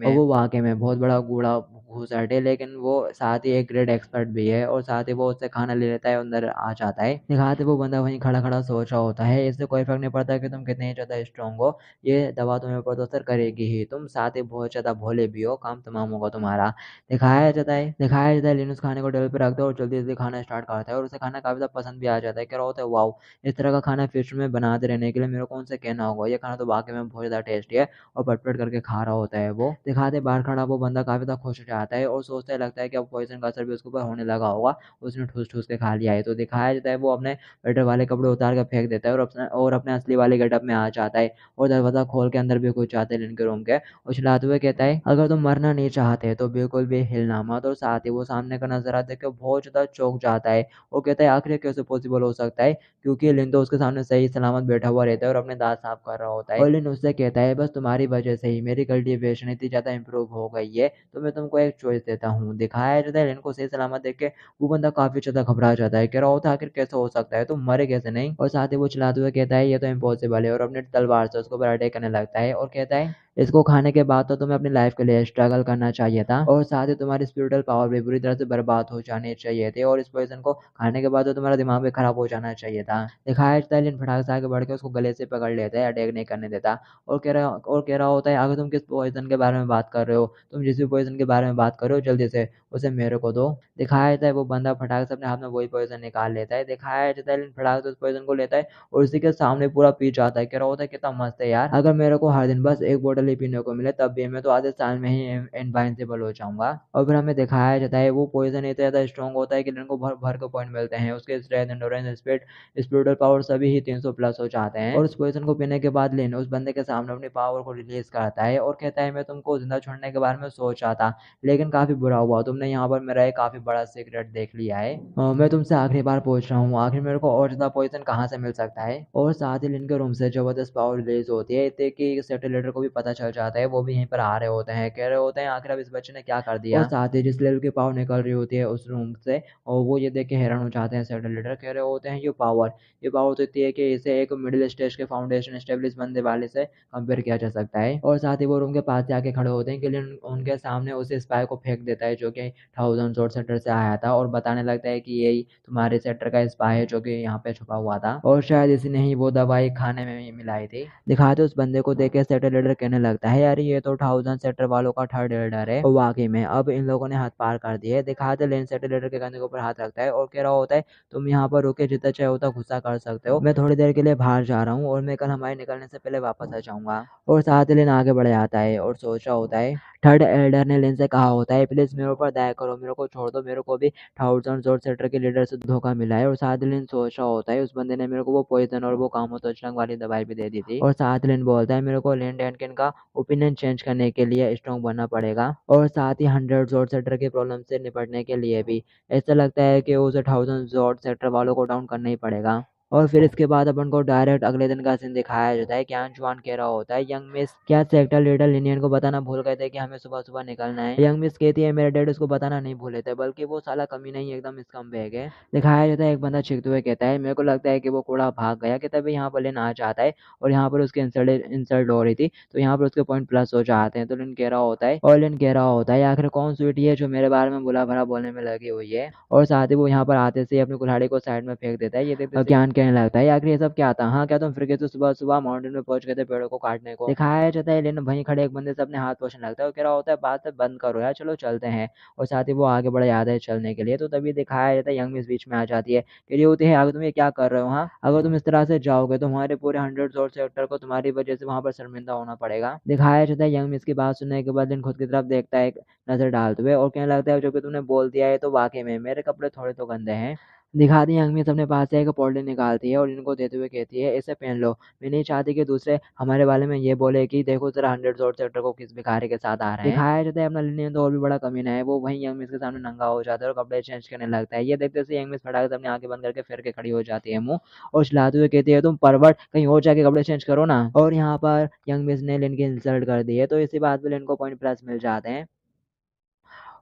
में बहुत बड़ा बूढ़ा घुसड़ है, लेकिन वो साथ ही एक ग्रेट एक्सपर्ट भी है। और साथ ही वो उससे खाना ले लेता है, अंदर आ जाता है। दिखाते वो बंदा वहीं खड़ा खड़ा सोच रहा होता है, इससे कोई फर्क नहीं पड़ता कि तुम कितने ही ज्यादा स्ट्रांग हो, ये दवा तुम्हें ऊपर तो असर करेगी ही, तुम साथ ही बहुत ज्यादा भोले भी हो, काम तमाम होगा तुम्हारा। दिखाया जाता है लिनस खाने को टेबल पे रखता है और जल्दी जल्दी खाना स्टार्ट करता है, और उसे खाना काफी ज्यादा पसंद भी आ जाता है। क्या होता है, वाओ, इस तरह का खाना फ्यूचर में बनाते रहने के लिए मेरे को उनसे कहना होगा, ये खाना तो वाकई में बहुत ज्यादा टेस्टी है। और पटपट करके खा रहा होता है वो। दिखाते बाहर खड़ा वो बंदा काफी ज्यादा खुश हो जाता है और सोचता है, लगता है कि अब पॉइजन का असर भी उसके ऊपर होने लगा होगा, उसने ठूस ठूस के खा लिया है। तो दिखाया जाता है वो अपने वेटर वाले कपड़े उतार कर फेंक देता है और अपने असली वाले गेटअप में आ जाता है, और दरवाजा खोल के अंदर भी घुस जाते हैं लिनके रूम के, और चिल्लाते हुए कहता है, अगर तुम मरना नहीं चाहते तो बिल्कुल भी हिलना मत। और साथ ही वो सामने का नजारा देख के बहुत ज्यादा चौंक जाता है और कहता है, आखिर ये कैसे पॉसिबल हो सकता है, क्योंकि लिन तो उसके सामने सही सलामत बैठा हुआ रहता है और अपने दांत साफ कर रहा होता है। और लिन उससे कहता है, बस तुम्हारी वजह से ही मेरी कल्टीवेशन इतनी ज्यादा इंप्रूव हो गई है, तो मैं तुमको एक चॉइस देता हूँ। दिखाया जाता है लिन को सही सलामत देख के वो बंदा काफी ज्यादा घबरा जाता है, कह रहा होता है आखिर कैसे हो सकता है, तुम मरे कैसे नहीं। और साथ ही वो चिल्लाते हुए कहता है, ये तो इम्पॉसिबल है, और अपने तलवार से उसको ऊपर अटैक करने लगता है और कहता है, इसको खाने के बाद तो तुम्हें अपनी लाइफ के लिए स्ट्रगल करना चाहिए था, और साथ ही तुम्हारी स्पिरिचुअल पावर भी बुरी तरह से बर्बाद हो जानी चाहिए थी, और इस पॉइजन को खाने के बाद तो तुम्हारा दिमाग भी खराब हो जाना चाहिए था। दिखाया जाता है लिन फटाक से आगे बढ़ के उसको गले से पकड़ लेता है, अटैक नहीं करने देता, और कह रहा होता है, आगे तुम किस पॉइजन के बारे में बात कर रहे हो, तुम जिस भी पॉइजन के बारे में बात कर रहे हो जल्दी से उसे मेरे को दो। दिखाया जाता है वो बंदा फटाक से अपने हाथ में वही पॉइजन निकाल लेता है। दिखाया जाता है लिन फटाक से उस पॉइजन को लेता है और उसी के सामने पूरा पी जाता है। कह रहा होता है, कितना मस्त है यार, अगर मेरे को हर दिन बस एक बोतल ही पीने को मिले तब भी मैं तो आधे साल में ही इनवाइंसिबल हो जाऊंगा। और फिर हमें दिखाया जाता है वो पॉइजन इतना ज्यादा स्ट्रॉन्ग होता है कि लिन को भर भर के पॉइंट मिलते हैं, उसके strength, endurance, speed, spiritual power सभी ही 300 प्लस हो जाते हैं। और उस पॉइजन को पीने के बाद लिन उस बंदे के सामने अपनी पावर को रिलीज करता है और कहता है, मैं तुमको जिंदा छोड़ने के बारे में सोच रहा था, लेकिन काफी बुरा हुआ, तुमने यहाँ पर मेरा एक काफी बड़ा सीक्रेट देख लिया है। मैं तुमसे आखिरी बार पूछ रहा हूँ, आखिर मेरे को और ज्यादा पॉइजन कहाँ से मिल सकता है। और साथ ही लिन के रूम से जबरदस्त पावर रिलीज होती है, इतने कि सेटेलाइटर को भी पता चल जाता है, वो भी यहीं पर आ रहे होते हैं, कह रहे होते हैं, आखिर अब इस बच्चे ने क्या कर दिया। और साथ ही जिस लेवल की पावर निकल रही होती है उस रूम से, और वो ये देख के हैरान हो जाते हैं सेटेलाइटर, कह रहे होते हैं, ये पावर तो इतनी है कि इसे एक मिडिल स्टेज के फाउंडेशन स्टेब्लिश बनने वाले से कंपेयर किया जा सकता है। और साथ ही वो रूम के पास जाके खड़े होते हैं कि लिन उनके सामने उस स्पाई को फेंक देता है जो कि 1000 सेक्टर से आया था, और बताने लगता है कि यही तुम्हारे सेक्टर का स्पाई है जो कि यहाँ पे छुपा हुआ था, और शायद इसी ने ही वो दवाई खाने में मिलाई थी। दिखाते उस बंदे को देख के सेक्टर लीडर कहने लगता है, यार ये तो 1000 सेक्टर वालों का थर्ड लीडर है, और वाकई में अब इन लोगों ने हाथ पार कर दिए। दिखाते लेन सेक्टर लीडर के कंधे के ऊपर हाथ रखता है और कह रहा होता है, तुम यहाँ पर रुके, जितना चाहे उतना गुस्सा कर सकते हो, मैं थोड़ी देर के लिए बाहर जा रहा हूँ और मैं कल हमारे निकलने से पहले वापस आ जाऊंगा। और साथ ही लेन आगे बढ़ जाता है और सोच रहा होता है, थर्ड एल्डर ने लेन से कहा होता है, प्लीज मेरे ऊपर दया करो, मेरे को छोड़ दो, मेरे को भी 1000 सेक्टर के लीडर से धोखा मिला है। और साथ लिन सोच रहा होता है, उस बंदे ने मेरे को वो पॉइजन और वो कामो तोचनक वाली दवाई भी दे दी थी। और साथ लिन बोलता है, मेरे को लेन डेनकिन का ओपिनियन चेंज करने के लिए स्ट्रॉन्ग बनना पड़ेगा, और साथ ही 100 सेक्टर की प्रॉब्लम से निपटने के लिए भी ऐसा लगता है कि उसे 1000 सेक्टर वालों को डाउन करना ही पड़ेगा। और फिर इसके बाद अपन को डायरेक्ट अगले दिन का सीन दिखाया जाता है कि अंशुमान कह रहा होता है यंग मिस क्या सेक्टर लीडर लिनियन को बताना भूल गए थे कि हमें सुबह सुबह निकलना है। यंग मिस कहती है मेरे डैड उसको बताना नहीं भूले थे, बल्कि वो साला कमी नहीं एकदम स्कम बैग है। दिखाया जाता है एक बंदा चीखते हुए कहता है मेरे को लगता है कि वो कूड़ा भाग गया, कि तभी यहाँ पर लिन आ जाता है और यहाँ पर उसकी इंसल्ट इंसल्ट हो रही थी, तो यहाँ पर उसके पॉइंट प्लस हो जाते हैं। तो लिन कह रहा होता है और लिन कह रहा होता है आखिर कौन स्वीटी है जो मेरे बारे में बुला भला बोलने में लगी हुई है। और साथ ही वो यहाँ पर आते से अपनी कुल्हाड़ी को साइड में फेंक देता है। ये देखते ज्ञान कहने लगता है आखिर ये सब क्या था, हाँ क्या तुम फिर तो सुबह सुबह माउंटेन में पहुंच गए थे पेड़ों को काटने को। दिखाया जाता है लेकिन वहीं खड़े एक बंदे से अपने हाथ पोछने लगता है और कह रहा होता है बात बंद करो यार, चलो चलते हैं। और साथ ही वो आगे बढ़ जाता है चलने के लिए। तो तभी दिखाया जाता है यंग मिस बीच में आ जाती है, कह रही होती है आगे तुम ये क्या कर रहे हो, हाँ अगर तुम इस तरह से जाओगे तो हमारे पूरे 100 सेक्टर को तुम्हारी वजह से वहां पर शर्मिंदा होना पड़ेगा। दिखाया जाता है यंग मिस की बात सुनने के बाद दिन खुद की तरफ देखता है नजर डालते हुए और कहने लगता है जो कि तुमने बोल दिया है तो वाकई में मेरे कपड़े थोड़े तो गंदे हैं। दिखा दी यंग मिस अपने पास से एक पॉलिथीन निकालती है और इनको देते हुए कहती है इसे पहन लो, मैं नहीं चाहती कि दूसरे हमारे बारे में ये बोले कि देखो जरा 100 सेक्टर को किस भिखारी के साथ आ रहे हैं। दिखाया जाता है अपना लिनियन तो और भी बड़ा कमीना है, वो वहीं यंग मिस के सामने नंगा हो जाता है और कपड़े चेंज करने लगता है। ये देखते से यंग मिस फटाक से अपनी आंखें बंद करके फिर के खड़ी हो जाती है मुंह और चिल्लाते हुए कहती है तुम परवट कहीं और जाके कपड़े चेंज करो ना। और यहाँ पर यंग मिस ने लिन की इंसल्ट कर दी है, तो इसी बात पे लिन को पॉइंट प्लस मिल जाते हैं।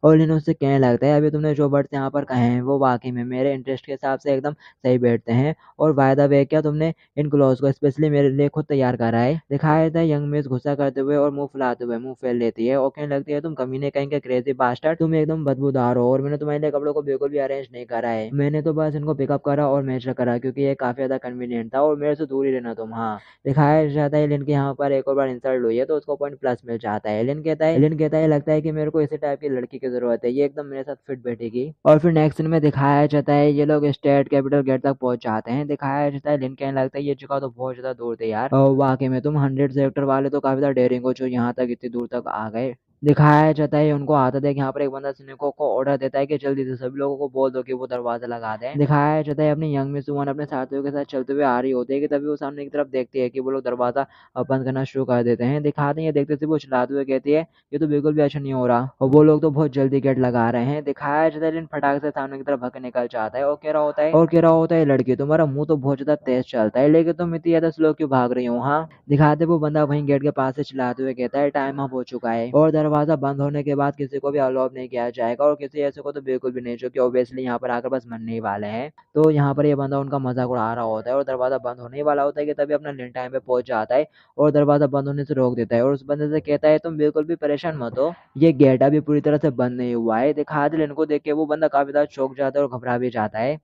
और लिन उससे कहने लगता है अभी तुमने जो वर्ड्स यहाँ पर कहे हैं वो वाकई में मेरे इंटरेस्ट के हिसाब से एकदम सही बैठते हैं। और बाय द वे क्या तुमने इन क्लॉज को स्पेशली मेरे लिए खुद तैयार करा है। दिखाया जाता है यंग मिस गुस्सा करते हुए और मुंह फुलाते हुए मुंह फेर लेती है और कहने लगती है तुम कमीने कहीं के क्रेजी बास्टर्ड, तुम एकदम बदबूदार हो और मैंने तुम्हारे लिए कपड़ों को बिल्कुल भी अरेंज नहीं करा है, मैंने तो बस इनको पिकअप करा और मेजर करा क्योंकि ये काफी ज्यादा कन्वीनियंट था और मेरे से दूर ही रहना तुम, हाँ। दिखाया जाता है लिन के यहाँ पर एक और बार इंसल्ट हुई है तो उसको पॉइंट प्लस मिल जाता है। लिन कहता है लगता है कि मेरे को इसी टाइप की लड़की की जरूरत है, ये एकदम मेरे साथ फिट बैठेगी। और फिर नेक्स्ट सीन में दिखाया जाता है ये लोग स्टेट कैपिटल गेट तक पहुंच जाते हैं। दिखाया जाता है लिन कहने लगता है ये जगह तो बहुत ज्यादा दूर थी यार, और वाकई में तुम 100 सेक्टर वाले तो काफी ज्यादा डेयरिंग हो जो यहाँ तक इतनी दूर तक आ गए। दिखाया जाता है उनको आदत है कि यहाँ पर एक बंदा सैनिकों को ऑर्डर देता है कि जल्दी से सभी लोगों को बोल दो कि वो दरवाजा लगा दें। दिखाया जाता है अपनी यंग मिस सुमन अपने साथियों के साथ चलते हुए आ रही होती है कि तभी वो सामने की तरफ देखती है कि वो लोग दरवाजा बंद करना शुरू कर देते हैं। दिखाते हैं देखते से वो चिल्लाते हुए कहती है ये तो बिल्कुल भी अच्छा नहीं हो रहा और वो लोग तो बहुत जल्दी गेट लगा रहे हैं। दिखाया जाता है फटाक से सामने की तरफ भग के निकल जाता है और कह रहा होता है लड़की तुम्हारा मुंह तो बहुत ज्यादा तेज चलता है लेकिन तुम इतनी ज्यादा स्लो क्यों भाग रही हो, हाँ। दिखाते वो बंदा वहीं गेट के पास से चिल्लाते हुए कहता है टाइम अप हो चुका है और दरवाजा बंद होने के बाद किसी को भी अलाउ नहीं किया जाएगा और किसी ऐसे को तो बिल्कुल भी नहीं जो कि ऑब्वियसली यहाँ पर आकर बस मरने ही वाले हैं। तो यहाँ पर ये बंदा उनका मजाक उड़ा रहा होता है और दरवाजा बंद होने ही वाला होता है कि तभी अपना लिन टाइम पे पहुंच जाता है और दरवाजा बंद होने से रोक देता है और उस बंदे से कहता है तुम बिल्कुल भी परेशान मत हो, ये गेट अभी पूरी तरह से बंद नहीं हुआ है। दिखा दिल इनको देख के वो बंदा काफी ज्यादा चौंक जाता है और घबरा भी जाता है।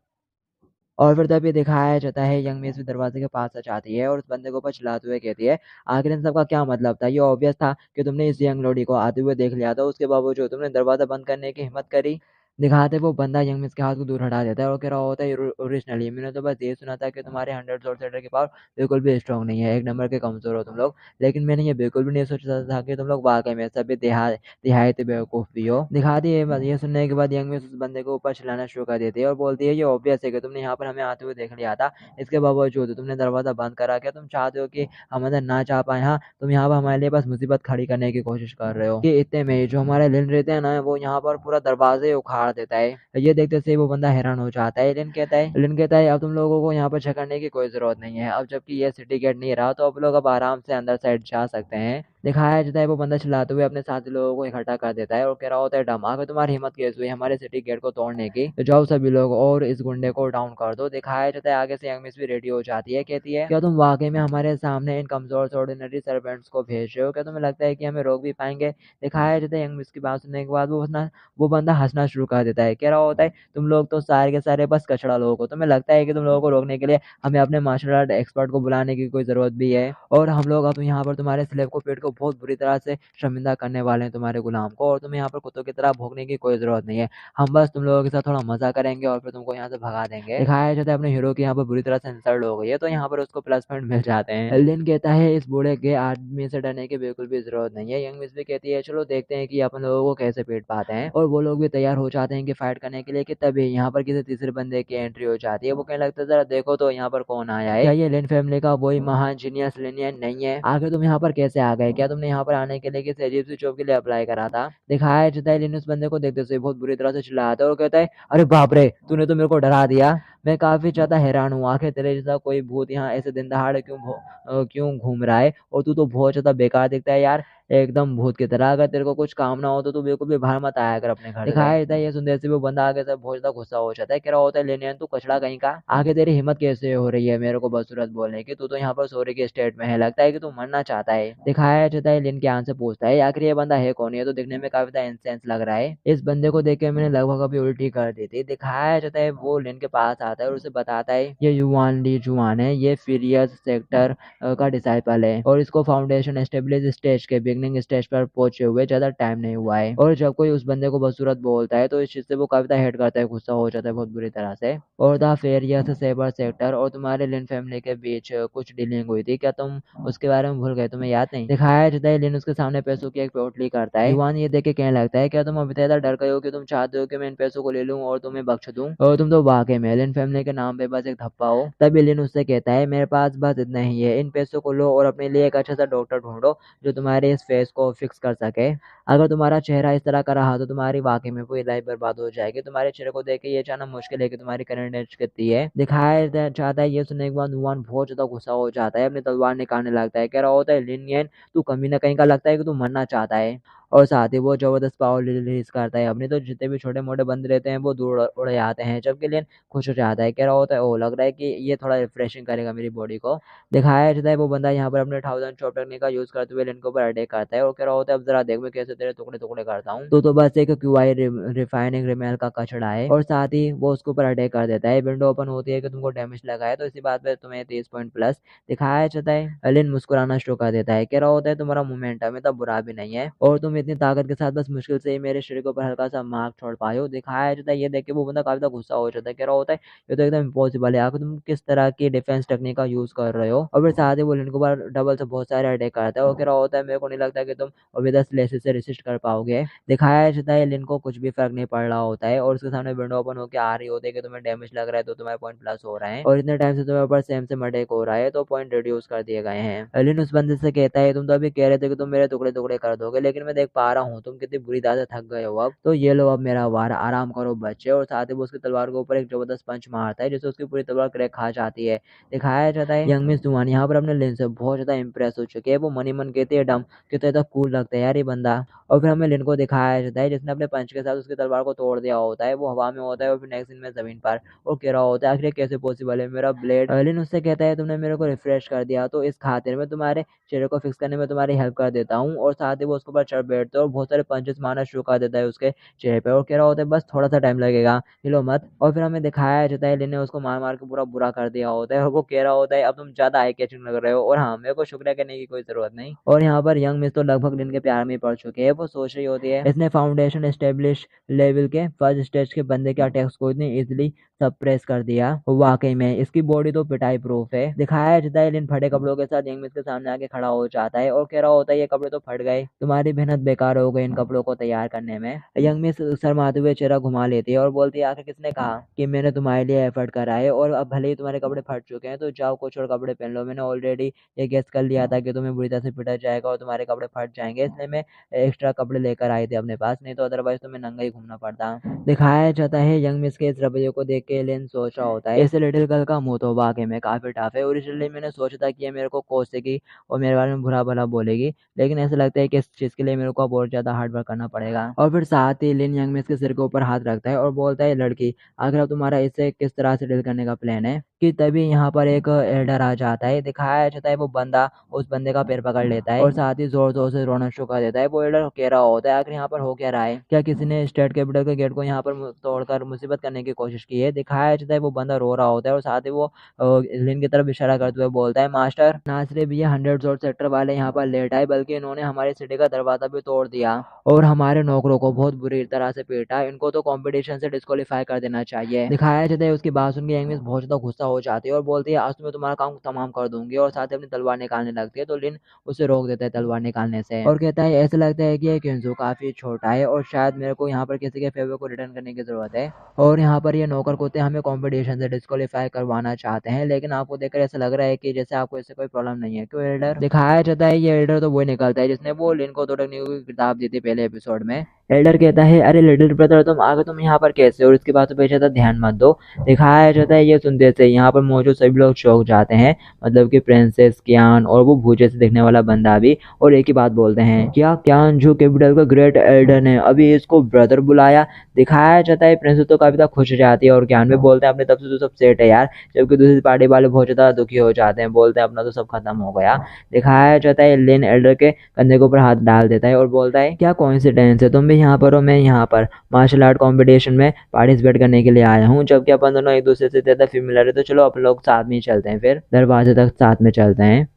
और फिर तभी दिखाया जाता है यंग मिस भी दरवाजे के पास आ जाती है और उस बंदे के ऊपर चिल्लाते हुए कहती है आखिर इन सबका क्या मतलब था, ये ऑब्वियस था कि तुमने इस यंग लोडी को आते हुए देख लिया था, उसके बावजूद तुमने दरवाजा बंद करने की हिम्मत करी। दिखाते वो बंदा यंग मिस के हाथ को दूर हटा देता है और कह रहा होता है ओरिजिनली मैंने तो बस ये सुना था कि तुम्हारे 100 की पावर बिल्कुल भी स्ट्रॉन्ग नहीं है, एक नंबर के कमजोर हो तुम लोग, लेकिन मैंने ये बिल्कुल भी नहीं सोचा था कि तुम लोग वाकई में सभी देहाती बेवकूफ भी हो। दिखा दिए ये सुनने के बाद यंग मिस उस बंदे के ऊपर चिल्लाना शुरू कर देती है और बोलती है ये ऑब्वियस है कि तुमने यहाँ पर हमें आते हुए देख लिया था, इसके बावजूद तुमने दरवाजा बंद करा, क्या तुम चाहते हो कि हम अंदर ना जा पाए, हाँ तुम यहाँ पर हमारे लिए बस मुसीबत खड़ी करने की कोशिश कर रहे हो। कि इतने में जो हमारे लिन रहते हैं ना वो यहाँ पर पूरा दरवाजे उखाड़ देता है। ये देखते से वो बंदा हैरान हो जाता है। लिन कहता है अब तुम लोगों को यहाँ पर झगड़ने की कोई जरूरत नहीं है, अब जबकि ये सिटी गेट नहीं रहा तो अब लोग अब आराम से अंदर साइड जा सकते हैं। दिखाया जाता है वो बंदा चिल्लाते हुए अपने साथी लोगों को इकट्ठा कर देता है और कह रहा होता है डम अगर तुम्हारी हिम्मत कैसे हुई हमारे सिटी गेट को तोड़ने की, तो जाओ सभी लोग और इस गुंडे को डाउन कर दो। दिखाया जाता है आगे से यंग मिस भी रेडी हो जाती है, कहती है क्या तुम वाकई में हमारे सामने इन कमजोर से ऑर्डिनरी सर्वेंट्स को भेज रहे हो, क्या तुम्हें लगता है कि हमें रोक भी पाएंगे। दिखाया जाता है यंग मिस की बात सुनने के बाद वो बंदा हंसना शुरू कर देता है, कह रहा होता है तुम लोग तो सारे के सारे बस कचड़ा लोग हो, तुम्हें लगता है कि तुम लोगों को रोकने के लिए हमें अपने मार्शल आर्ट एक्सपर्ट को बुलाने की कोई जरूरत भी है, और हम लोग अब यहाँ पर तुम्हारे स्लेव को पेट को बहुत बुरी तरह से शर्मिंदा करने वाले हैं तुम्हारे गुलाम को, और तुम्हें यहाँ पर कुत्तों की तरह भोगने की कोई जरूरत नहीं है, हम बस तुम लोगों के साथ थोड़ा मजा करेंगे और फिर तुमको यहाँ से भगा देंगे। दिखाया जाता है अपने हीरो की यहाँ पर बुरी तरह से इंसल्ट हो गई है, तो यहाँ पर उसको प्लस पॉइंट मिल जाते हैं। एल्डिन कहता है इस बूढ़े के आदमी से डरने की बिल्कुल भी जरूरत नहीं है। यंग मिस भी कहती है चलो देखते हैं कि अपन लोगों को कैसे पीट पाते हैं, और वो लोग भी तैयार हो जाते हैं कि फाइट करने के लिए, कि तभी यहाँ पर किसी तीसरे बंदे की एंट्री हो जाती है। वो कहने लगता है जरा देखो तो यहाँ पर कौन आया है, क्या ये लिन फैमिली का वही महान जीनियस लिनियन नहीं है, आखिर तुम यहाँ पर कैसे आ गए, क्या तुमने यहाँ पर आने के लिए किसी अजीब सी जॉब के लिए अप्लाई करा था। दिखाया जाता है लिन उस बंदे को देखते से बहुत बुरी तरह से चिल्लाता है और कहता है अरे बाप रे तूने तो मेरे को डरा दिया, मैं काफी ज्यादा हैरान हूँ, आखिर तेरे जैसा कोई भूत यहाँ ऐसे दिन दहाड़े क्यों घूम रहा है, और तू तो बहुत ज्यादा बेकार दिखता है यार, एकदम भूत की तरह। अगर तेरे को कुछ काम ना हो तो तू बिल्कुल भी बाहर मत आया कर अपने घर से। दिखाया जाता है ये सुनते से वो बंदा आगे से बहुत ज्यादा गुस्सा हो जाता है, कह रहा होता है लेनियन तू कचड़ा कहीं का, आगे तेरी हिम्मत कैसे हो रही है मेरे को बदसूरत बोलने की, तू तो यहाँ पर सोरे के स्टेट में है, लगता है कि तू मरना चाहता है। दिखाया जाता है लिन के आंसर पूछता है आखिर ये बंदा है कौन, ये तो दिखने में काफी ज्यादा इंसेंस लग रहा है। इस बंदे को देख के मैंने लगभग अभी उल्टी कर दी थी। दिखाया जाता है वो लिन के पास आता है और उसे बताता है ये युवान ली जुआन है, ये फिरियस सेक्टर का डिसाइपल है और इसको फाउंडेशन एस्टेब्लिश स्टेज के बिगनिंग स्टेज पर पहुंचे हुए ज्यादा टाइम नहीं हुआ है। और जब कोई उस बंदे को बदसूरत बोलता है तो इस चीज से वो काफी ज्यादा हेट करता है, गुस्सा हो जाता है बहुत बुरी तरह से। और द फेरियस सेबर सेक्टर और तुम्हारे लिन फैमिली के बीच कुछ डीलिंग हुई थी, क्या तुम उसके बारे में भूल गए, तुम्हें याद नहीं। दिखाया जाता है लिन उसके सामने पैसों की एक पोटली करता है। युवान ये देख के कहने लगता है क्या तुम अभी ज्यादा डर गए हो कि तुम चाहते हो कि मैं इन पैसों को ले लूं और तुम्हें बख्श दूं, और तुम तो वाकई में लिन फैमिली के नाम पे बस एक धप्पा हो। तभी लिन उससे कहता है मेरे पास बस इतना ही है, इन पैसों को लो और अपने लिए एक अच्छा सा डॉक्टर ढूंढो जो तुम्हारे इस फेस को फिक्स कर सके। अगर तुम्हारा चेहरा इस तरह का रहा तो तुम्हारी वाकई में पूरी लाइफ बर्बाद हो जाएगी। तुम्हारे चेहरे को देख के ये जानना मुश्किल है कि तुम्हारी करंट एज कितनी है। चाहता है ये सुनने के बाद नुआन बहुत ज्यादा गुस्सा हो जाता है, अपनी तलवार निकालने लगता है, कह रहा होता है लिनियन तू कमी ना कहीं का लगता है कि तू मरना चाहता है। और साथ ही वो जबरदस्त पावर रिलीज करता है अपनी, तो जितने भी छोटे मोटे बंदे रहते हैं वो दूर उड़ जाते हैं, जबकि लिन खुश हो जाता है, कह रहा होता है ओ लग रहा है कि ये थोड़ा रिफ्रेशिंग करेगा मेरी बॉडी को। दिखाया जाता है वो बंदा यहाँ पर अपने 1000 चॉप टेक्निक का यूज करते हुए लिन के ऊपर अटैक करता है और कह रहा होता है अब जरा देख मैं कैसे तेरे टुकड़े टुकड़े करता हूँ। तो बस एक क्यूआई रिफाइनिंग रिमेल का कचड़ा है, और साथ ही वो उसके ऊपर अटैक कर देता है। विंडो ओपन होती है कि तुमको डैमेज लगा है, तो इसी बात पे तुम्हें 30 पॉइंट प्लस। दिखाया जाता है लिन मुस्कुराना शुरू कर देता है, कह रहा होता है तुम्हारा मोमेंटम इतना बुरा भी नहीं है और तुम इतनी ताकत के साथ बस मुश्किल से ही मेरे शरीर के ऊपर हल्का सा मार्क छोड़ पाए हो। दिखाया जाता है ये देख के वो बंदा काफी ज्यादा गुस्सा हो जाता है, कह रहा होता है ये तो एकदम इम्पॉसिबल है, आखिर तुम किस तरह की डिफेंस टेक्निक का यूज कर रहे हो। और फिर साथ ही वो लिन के ऊपर डबल से बहुत सारे अटैक करता है और कह रहा होता है मेरे को नहीं लगता कि तुम अभी 10 लेसेस से रेसिस्ट कर पाओगे। दिखाया जाता है लिन को कुछ भी फर्क नहीं पड़ रहा होता है और उसके सामने विंडो ओपन होकर आ रही होती है कि तुम्हें डैमेज लग रहा है तो तुम्हारे पॉइंट प्लस हो रहे हैं, और इतने टाइम से तुम्हें ऊपर सेम से अटैक हो रहा है तो पॉइंट रिड्यूस कर दिए गए हैं। लिन उस बंदे से कहता है तुम तो अभी कह रहे थे कि तुम मेरे टुकड़े टुकड़े कर दोगे, लेकिन मैं देख पा रहा हूँ तुम कितनी बुरी तरह से थक गए हो, अब तो ये लो अब मेरा वार, आराम करो बच्चे। और साथ ही वो उसकी तलवार के ऊपर एक जबरदस्त पंच मारता है जिससे उसकी पूरी तलवार क्रैक खा जाती है। दिखाया जाता है यंग मिस जुआन यहाँ पर अपने लिन से बहुत ज्यादा इंप्रेस हो चुके हैं, वो मनी मन कहती है डम कितना ज्यादा कूल लगता है यार ये बंदा। और फिर हमें लिन को दिखाया जाता है जिसने अपने पंच के साथ उसकी तलवार को तोड़ दिया होता है, वो हवा में होता है और फिर नेक्स्ट सीन में जमीन पर और कह रहा होता है आखिर कैसे पॉसिबल है मेरा ब्लेड। लिन उससे कहता है तुमने मेरे को रिफ्रेश कर दिया तो इस खातिर में तुम्हारे चेहरे को फिक्स करने में तुम्हारी हेल्प कर देता हूँ। और साथ ही वो उसके ऊपर चढ़ बैठता है और बहुत सारे पंचेस मारना शुरू कर देता है उसके चेहरे पे और कह रहा होता है बस थोड़ा सा टाइम लगेगा, हिलो मत। और फिर हमें दिखाया जाता है लिन ने उसको मार मार के पूरा बुरा कर दिया होता है और वो कह रहा होता है अब तुम ज्यादा आई कैचिंग लग रहे हो और हाँ मेरे को शुक्रिया करने की कोई जरूरत नहीं। और यहाँ पर यंग मिस तो लगभग लिन के प्यार में पड़ चुके हैं, वो सोच रही होती है इसने फाउंडेशन एस्टेब्लिश लेवल के फर्स्ट स्टेज के बंदे के अटैक्स को इतनी इजिली सप्रेस कर दिया, वाकई में इसकी बॉडी तो पिटाई प्रूफ है। दिखाया जाता है लिन फटे कपड़ों के साथ यंग मिस के सामने आके खड़ा हो जाता है और कह रहा होता है ये कपड़े तो फट गए, तुम्हारी मेहनत बेकार हो गई इन कपड़ों को तैयार करने में। यंग मिस शर्माते हुए चेहरा घुमा लेती है और बोलती है आखिर किसने कहा कि मैंने तुम्हारे लिए एफर्ट करा है, और अब भले ही तुम्हारे कपड़े फट चुके हैं तो जाओ कुछ और कपड़े पहन लो, मैंने ऑलरेडी ये गेस कर लिया था कि तुम्हें बुरी तरह से पिटा जाएगा और तुम्हारे कपड़े फट जाएंगे, इसलिए मैं एक्स्ट्रा कपड़े लेकर आए थे अपने पास, नहीं तो अदरवाइज तुम्हें नंगा ही घूमना पड़ता। दिखाया जाता है यंग मिस के इस रवैये को देख के एलियन सोच रहा होता है इस लिटिल गर्ल का मुंह तो वाकई में काफी टफ है, ओरिजिनली मैंने सोचा था कि ये मेरे को कोसेगी और मेरे बारे में बुरा भला बोलेगी, लेकिन ऐसा लगता है कि इस चीज के लिए मेरे को अब और ज्यादा हार्ड वर्क करना पड़ेगा। और फिर साथ ही लिन यंग मिस के सिर के ऊपर हाथ रखता है और बोलता है लड़की आखिर अब तुम्हारा इससे किस तरह से डील करने का प्लान है। कि तभी यहाँ पर एक एल्डर आ जाता है, दिखाया जाता है वो बंदा उस बंदे का पैर पकड़ लेता है और साथ ही जोर जोर से रोना शुरू कर देता है। वो एल्डर कह रहा होता है आखिर यहाँ पर हो क्या रहा है, क्या किसी ने स्टेट कैपिटल के गेट को यहाँ पर तोड़कर मुसीबत करने की कोशिश की है। दिखाया जाता है वो बंदा रो रहा होता है और साथ ही वो लिन की तरफ इशारा करते हुए बोलता है मास्टर ना सिर्फ ये 100 सेक्टर वाले यहाँ पर लेट आए बल्कि इन्होंने हमारी सिटी का दरवाजा भी तोड़ दिया और हमारे नौकरों को बहुत बुरी तरह से पीटा, इनको तो कंपटीशन से डिस्क्वालीफाई कर देना चाहिए। दिखाया जाता है उसकी बात सुन के यंग मिस बहुत ज्यादा गुस्सा हो जाती है और बोलती है आज तो मैं तुम्हारा काम तमाम कर दूंगी, और साथ ही अपनी तलवार निकालने लगती है तो लिन उसे रोक देता है तलवार निकालने से और कहता है ऐसा लगता है कि ये केंजो काफी छोटा है और शायद मेरे को यहाँ पर किसी के फेवर को रिटर्न करने की जरूरत है, और यहाँ पर ये नौकर कुत्ते हमें कंपटीशन से डिस्क्वालीफाई करवाना चाहते हैं, लेकिन आपको देखकर ऐसा लग रहा है कि जैसे आपको इससे कोई प्रॉब्लम नहीं है क्यों एल्डर। दिखाया जाता है ये एल्डर तो वही निकलता है जिसने वो लिन को दो टेक्निक की किताब दी थी पहले एपिसोड में, एल्डर कहता है अरे लिटिल ब्रदर तुम आ गए, तुम यहाँ पर कैसे? और इसके बाद तो पीछे था ध्यान मत दो। दिखाया जाता है ये सुनते से यहाँ पर मौजूद सभी लोग चौंक जाते हैं, मतलब कि प्रिंसेस कियान और वो भूजे से दिखने वाला बंदा भी, और एक ही बात बोलते हैं क्या कियान जो कैपिटल का ग्रेट एल्डर ने अभी इसको ब्रदर बुलाया? दिखाया जाता है प्रिंसेस तो काफी ज्यादा खुश हो जाती है और कियान भी बोलते हैं अपने तरफ से तो सब सेट है यार, जबकि दूसरी पार्टी वाले बहुत ज्यादा दुखी हो जाते हैं, बोलते हैं अपना तो सब खत्म हो गया। दिखाया जाता है लिन एल्डर के कंधे के ऊपर हाथ डाल देता है और बोलता है क्या कोइंसिडेंस है, तुम भी यहाँ पर हो, मैं यहाँ पर मार्शल आर्ट कंपटीशन में पार्टिसिपेट करने के लिए आया हूँ, जबकि अपन दोनों एक दूसरे से ज्यादा फेमिलियर है, तो चलो अपन लोग साथ में ही चलते हैं, फिर दरवाजे तक साथ में चलते हैं।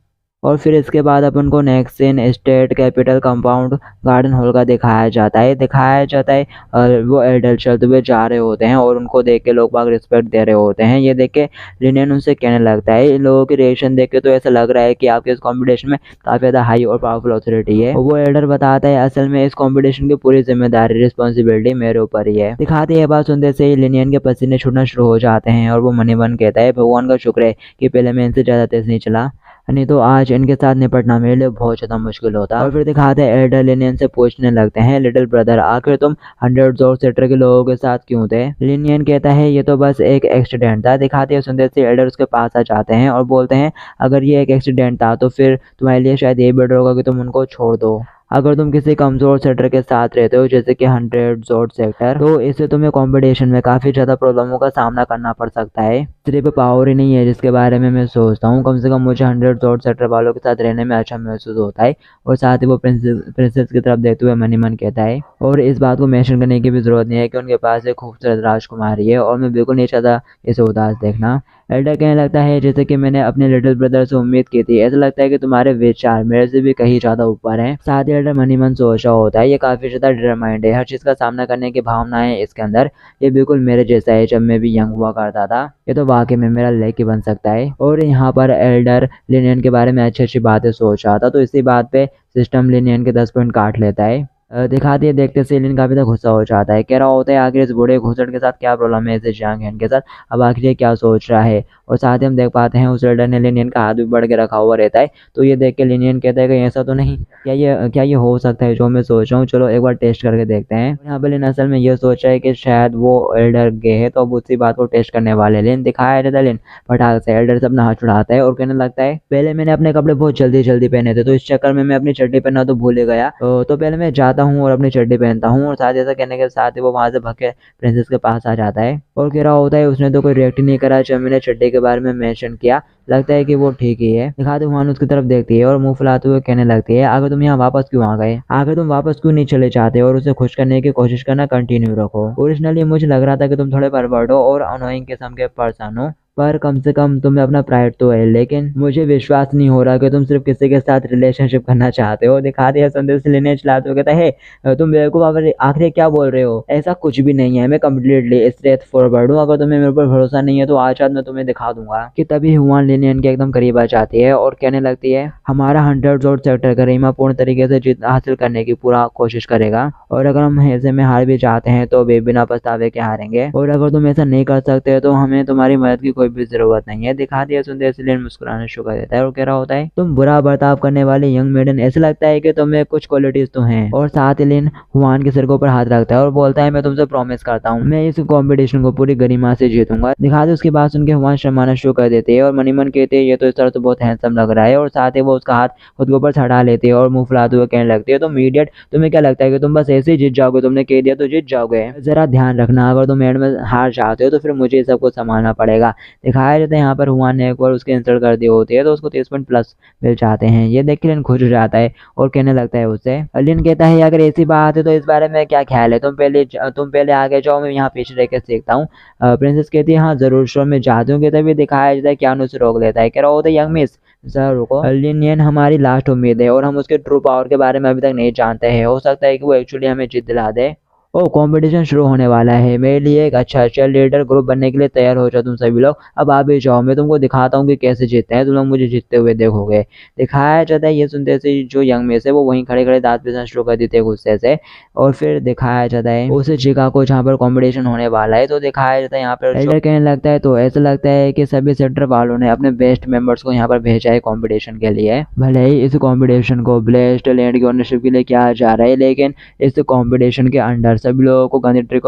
और फिर इसके बाद अपन को next scene state capital compound garden hall का दिखाया जाता है और वो एल्डर चलते हुए जा रहे होते हैं और उनको देख के लोग बाग रिस्पेक्ट दे रहे होते हैं। ये देख के लिनियन उनसे कहने लगता है इन लोगों की रिएक्शन देख के तो ऐसा लग रहा है कि आपके इस कंपटीशन में काफी ज्यादा हाई और पावरफुल अथॉरिटी है। और वो एल्डर बताता है असल में इस कंपटीशन की पूरी जिम्मेदारी रिस्पॉन्सिबिलिटी मेरे ऊपर ही है। दिखाते ये बात सुनते से ही लिनियन के पसीने छूटना शुरू हो जाते हैं और वो मनी मन कहता है भगवान का शुक्र है कि पहले मैं इनसे ज्यादा तेज नहीं चला, नहीं तो आज इनके साथ निपटना मेरे लिए बहुत ज़्यादा मुश्किल होता। और फिर दिखाते हैं एल्डर लिनियन से पूछने लगते हैं लिटिल ब्रदर आखिर तुम 100 सेक्टर के लोगों के साथ क्यों थे? लिनियन कहता है ये तो बस एक एक्सीडेंट था। दिखाते हैं सुंदर से एल्डर उसके पास आ जाते हैं और बोलते हैं अगर ये एक एक्सीडेंट था तो फिर तुम्हारे लिए शायद ये बेटर होगा कि तुम उनको छोड़ दो। अगर तुम किसी कमज़ोर सेक्टर के साथ रहते हो जैसे कि 100 सेक्टर, तो इससे तुम्हें कंपटीशन में काफ़ी ज़्यादा प्रॉब्लमों का सामना करना पड़ सकता है। सिर्फ पावर ही नहीं है जिसके बारे में मैं सोचता हूँ, कम से कम मुझे 100 सेक्टर वालों के साथ रहने में अच्छा महसूस होता है। और साथ ही वो प्रिंसेस की तरफ देखते हुए मनी मन कहता है और इस बात को मेंशन करने की भी ज़रूरत नहीं है कि उनके पास एक खूबसूरत राजकुमारी है और मैं बिल्कुल नहीं चाहता इसे उदास देखना। एल्डर कहने लगता है जैसे कि मैंने अपने लिटिल ब्रदर से उम्मीद की थी, ऐसा लगता है कि तुम्हारे विचार मेरे से भी कहीं ज़्यादा ऊपर हैं। साथ ही एल्डर मनी मन सोच रहा होता है ये काफ़ी ज़्यादा डिटरमाइंड है, हर चीज़ का सामना करने की भावनाएं इसके अंदर, ये बिल्कुल मेरे जैसा है जब मैं भी यंग हुआ करता था, ये तो वाकई में मेरा लड़की बन सकता है। और यहाँ पर एल्डर लिनियन के बारे में अच्छी अच्छी बातें सोच रहा था, तो इसी बात पे सिस्टम लिनियन के 10 पॉइंट काट लेता है। दिखाती है देखते से लिन काफी गुस्सा हो जाता है, कह रहा होता है आखिर इस बूढ़े घुसड़ के साथ क्या प्रॉब्लम है इसे जंग हैन के साथ, अब आखिर ये क्या सोच रहा है। और साथ ही हम देख पाते हैं उस एल्डर ने लिनियन का हाथ भी बढ़ के रखा हुआ रहता है, तो ये देख के लिनियन कहता है कि ऐसा तो नहीं, क्या ये हो सकता है जो मैं सोच रहा हूँ, चलो एक बार टेस्ट करके देखते हैं। यहाँ पे लिन असल में ये सोच रहा है कि शायद वो एल्डर गे है, तो अब उसी बात को टेस्ट करने वाले लिन दिखाया जाता है। लिन फटाक से एल्डर से अपना हाथ उड़ाता है और कहने लगता है पहले मैंने अपने कपड़े बहुत जल्दी जल्दी पहने थे, तो इस चक्कर में मैं अपनी चड्डी पहनना तो भूल ही गया, तो पहले मैं जाता हूँ और अपनी चड्डी पहनता हूँ। और साथ ही ऐसा कहने के साथ ही वो वहां से भाग के प्रिंसेस के पास आ जाता है और कह रहा होता है उसने तो कोई रिएक्ट ही नहीं करा जब मैंने चड्डी के बारे में मेंशन किया, लगता है कि वो ठीक ही है। दिखाते हुए उसकी तरफ देखती है और मुंह फुलाते हुए कहने लगती है आगे तुम यहाँ वापस क्यों आ गए, आगे तुम वापस क्यों नहीं चले जाते और उसे खुश करने की कोशिश करना कंटिन्यू रखो। ओरिजिनली मुझे लग रहा था कि तुम थोड़े परवर्ड हो और अनोइंग किस्म के पर्सन हो, पर कम से कम तुम्हें अपना प्राइड तो है, लेकिन मुझे विश्वास नहीं हो रहा कि तुम सिर्फ किसी के साथ रिलेशनशिप करना चाहते हो। दिखा दिया संदेश लेने चलाते हो, कहता है तुम बेवकूफ आखिर क्या बोल रहे हो, ऐसा कुछ भी नहीं है, मैं कम्प्लीटली स्ट्रेट फॉरवर्ड हूँ, अगर तुम्हें मेरे ऊपर भरोसा नहीं है तो आज रात मैं तुम्हें दिखा दूंगा। कि तभी हुआन लिनियन के एकदम करीब आ जाती है और कहने लगती है हमारा 100 सेक्टर गरिमा पूर्ण तरीके से जीत हासिल करने की पूरा कोशिश करेगा, और अगर हम ऐसे में हार भी जाते हैं तो वे बिना पछतावे के हारेंगे, और अगर तुम ऐसा नहीं कर सकते तो हमें तुम्हारी मदद की कोई भी जरूरत नहीं है। दिखा दिया सुनते इसलिए मुस्कुराना शुरू कर देता है और कह रहा होता है तुम बुरा बर्ताव करने वाले यंग मेडन, ऐसा लगता है कि तुम्हें कुछ क्वालिटीज तो हैं। और साथ ही लिन हुआन के सिर के ऊपर हाथ रखता है और बोलता है मैं तुमसे प्रॉमिस करता हूँ मैं इस कंपटीशन को पूरी गरिमा से जीतूंगा। दिखा दे उसकी बात सुन के हुआन शर्माना शुरू कर देते हैं और मनी मन कहते हैं ये तो इस तरह तो बहुत हैंडसम लग रहा है, और साथ ही वो उसका हाथ खुद के ऊपर चढ़ा लेते हैं और मुंह फुलाते हुए कहने लगते हैं तुम इडियट, तुम्हें क्या लगता है कि तुम बस ऐसे ही जीत जाओगे, तुमने कह दिया तो जीत जाओगे, जरा ध्यान रखना अगर तुम एंड में हार जाते हो तो फिर मुझे सब कुछ संभालना पड़ेगा। दिखाया जाता है यहाँ पर हुआन ने एक बार उसके इंसल्ट कर दी होती है तो उसको 30 पॉइंट प्लस मिल जाते हैं। ये देख के लिन खुश हो जाता है और कहने लगता है उससे, लिन कहता है अगर ऐसी बात है तो इस बारे में क्या ख्याल है, तुम पहले आगे जाओ, मैं यहाँ पीछे रह के सीखता हूँ। प्रिंसेस कहती है हाँ जरूर श्योर मैं जाती हूँ। तभी दिखाया जाता है क्या उसे रोक लेता है, कह रहा होता है यंग मिस सर रुको, लिनियन हमारी लास्ट उम्मीद है और हम उसके ट्रू पावर के बारे में अभी तक नहीं जानते हैं, हो सकता है कि वो एक्चुअली हमें जीत दिला दे। ओ कंपटीशन शुरू होने वाला है, मेरे लिए एक अच्छा चीयर लीडर ग्रुप बनने के लिए तैयार हो जाओ तुम सभी लोग। अब आप भी जाओ, मैं तुमको दिखाता हूँ कि कैसे जीतते हैं, तुम लोग मुझे जीतते हुए देखोगे। दिखाया जाता है ये सुनते से जो यंग में से वो वहीं खड़े खड़े दांत पिसना शुरू कर देते हैं गुस्से से। और फिर दिखाया जाता है उस जगह को जहाँ पर कंपटीशन होने वाला है। तो दिखाया जाता है यहाँ पर एल्डर कहने लगता है तो ऐसा लगता है कि सभी सेक्टर वालों ने अपने बेस्ट मेंबर्स को यहाँ पर भेजा है कंपटीशन के लिए। भले ही इस कंपटीशन को ब्लेस्ड लैंड की ओनरशिप के लिए किया जा रहा है, लेकिन इस कंपटीशन के अंडर सभी लोगों को गंदी ट्रिक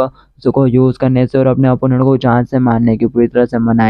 को यूज करने से और अपने अपोनेंट को जान से मारने की पूरी तरह से मना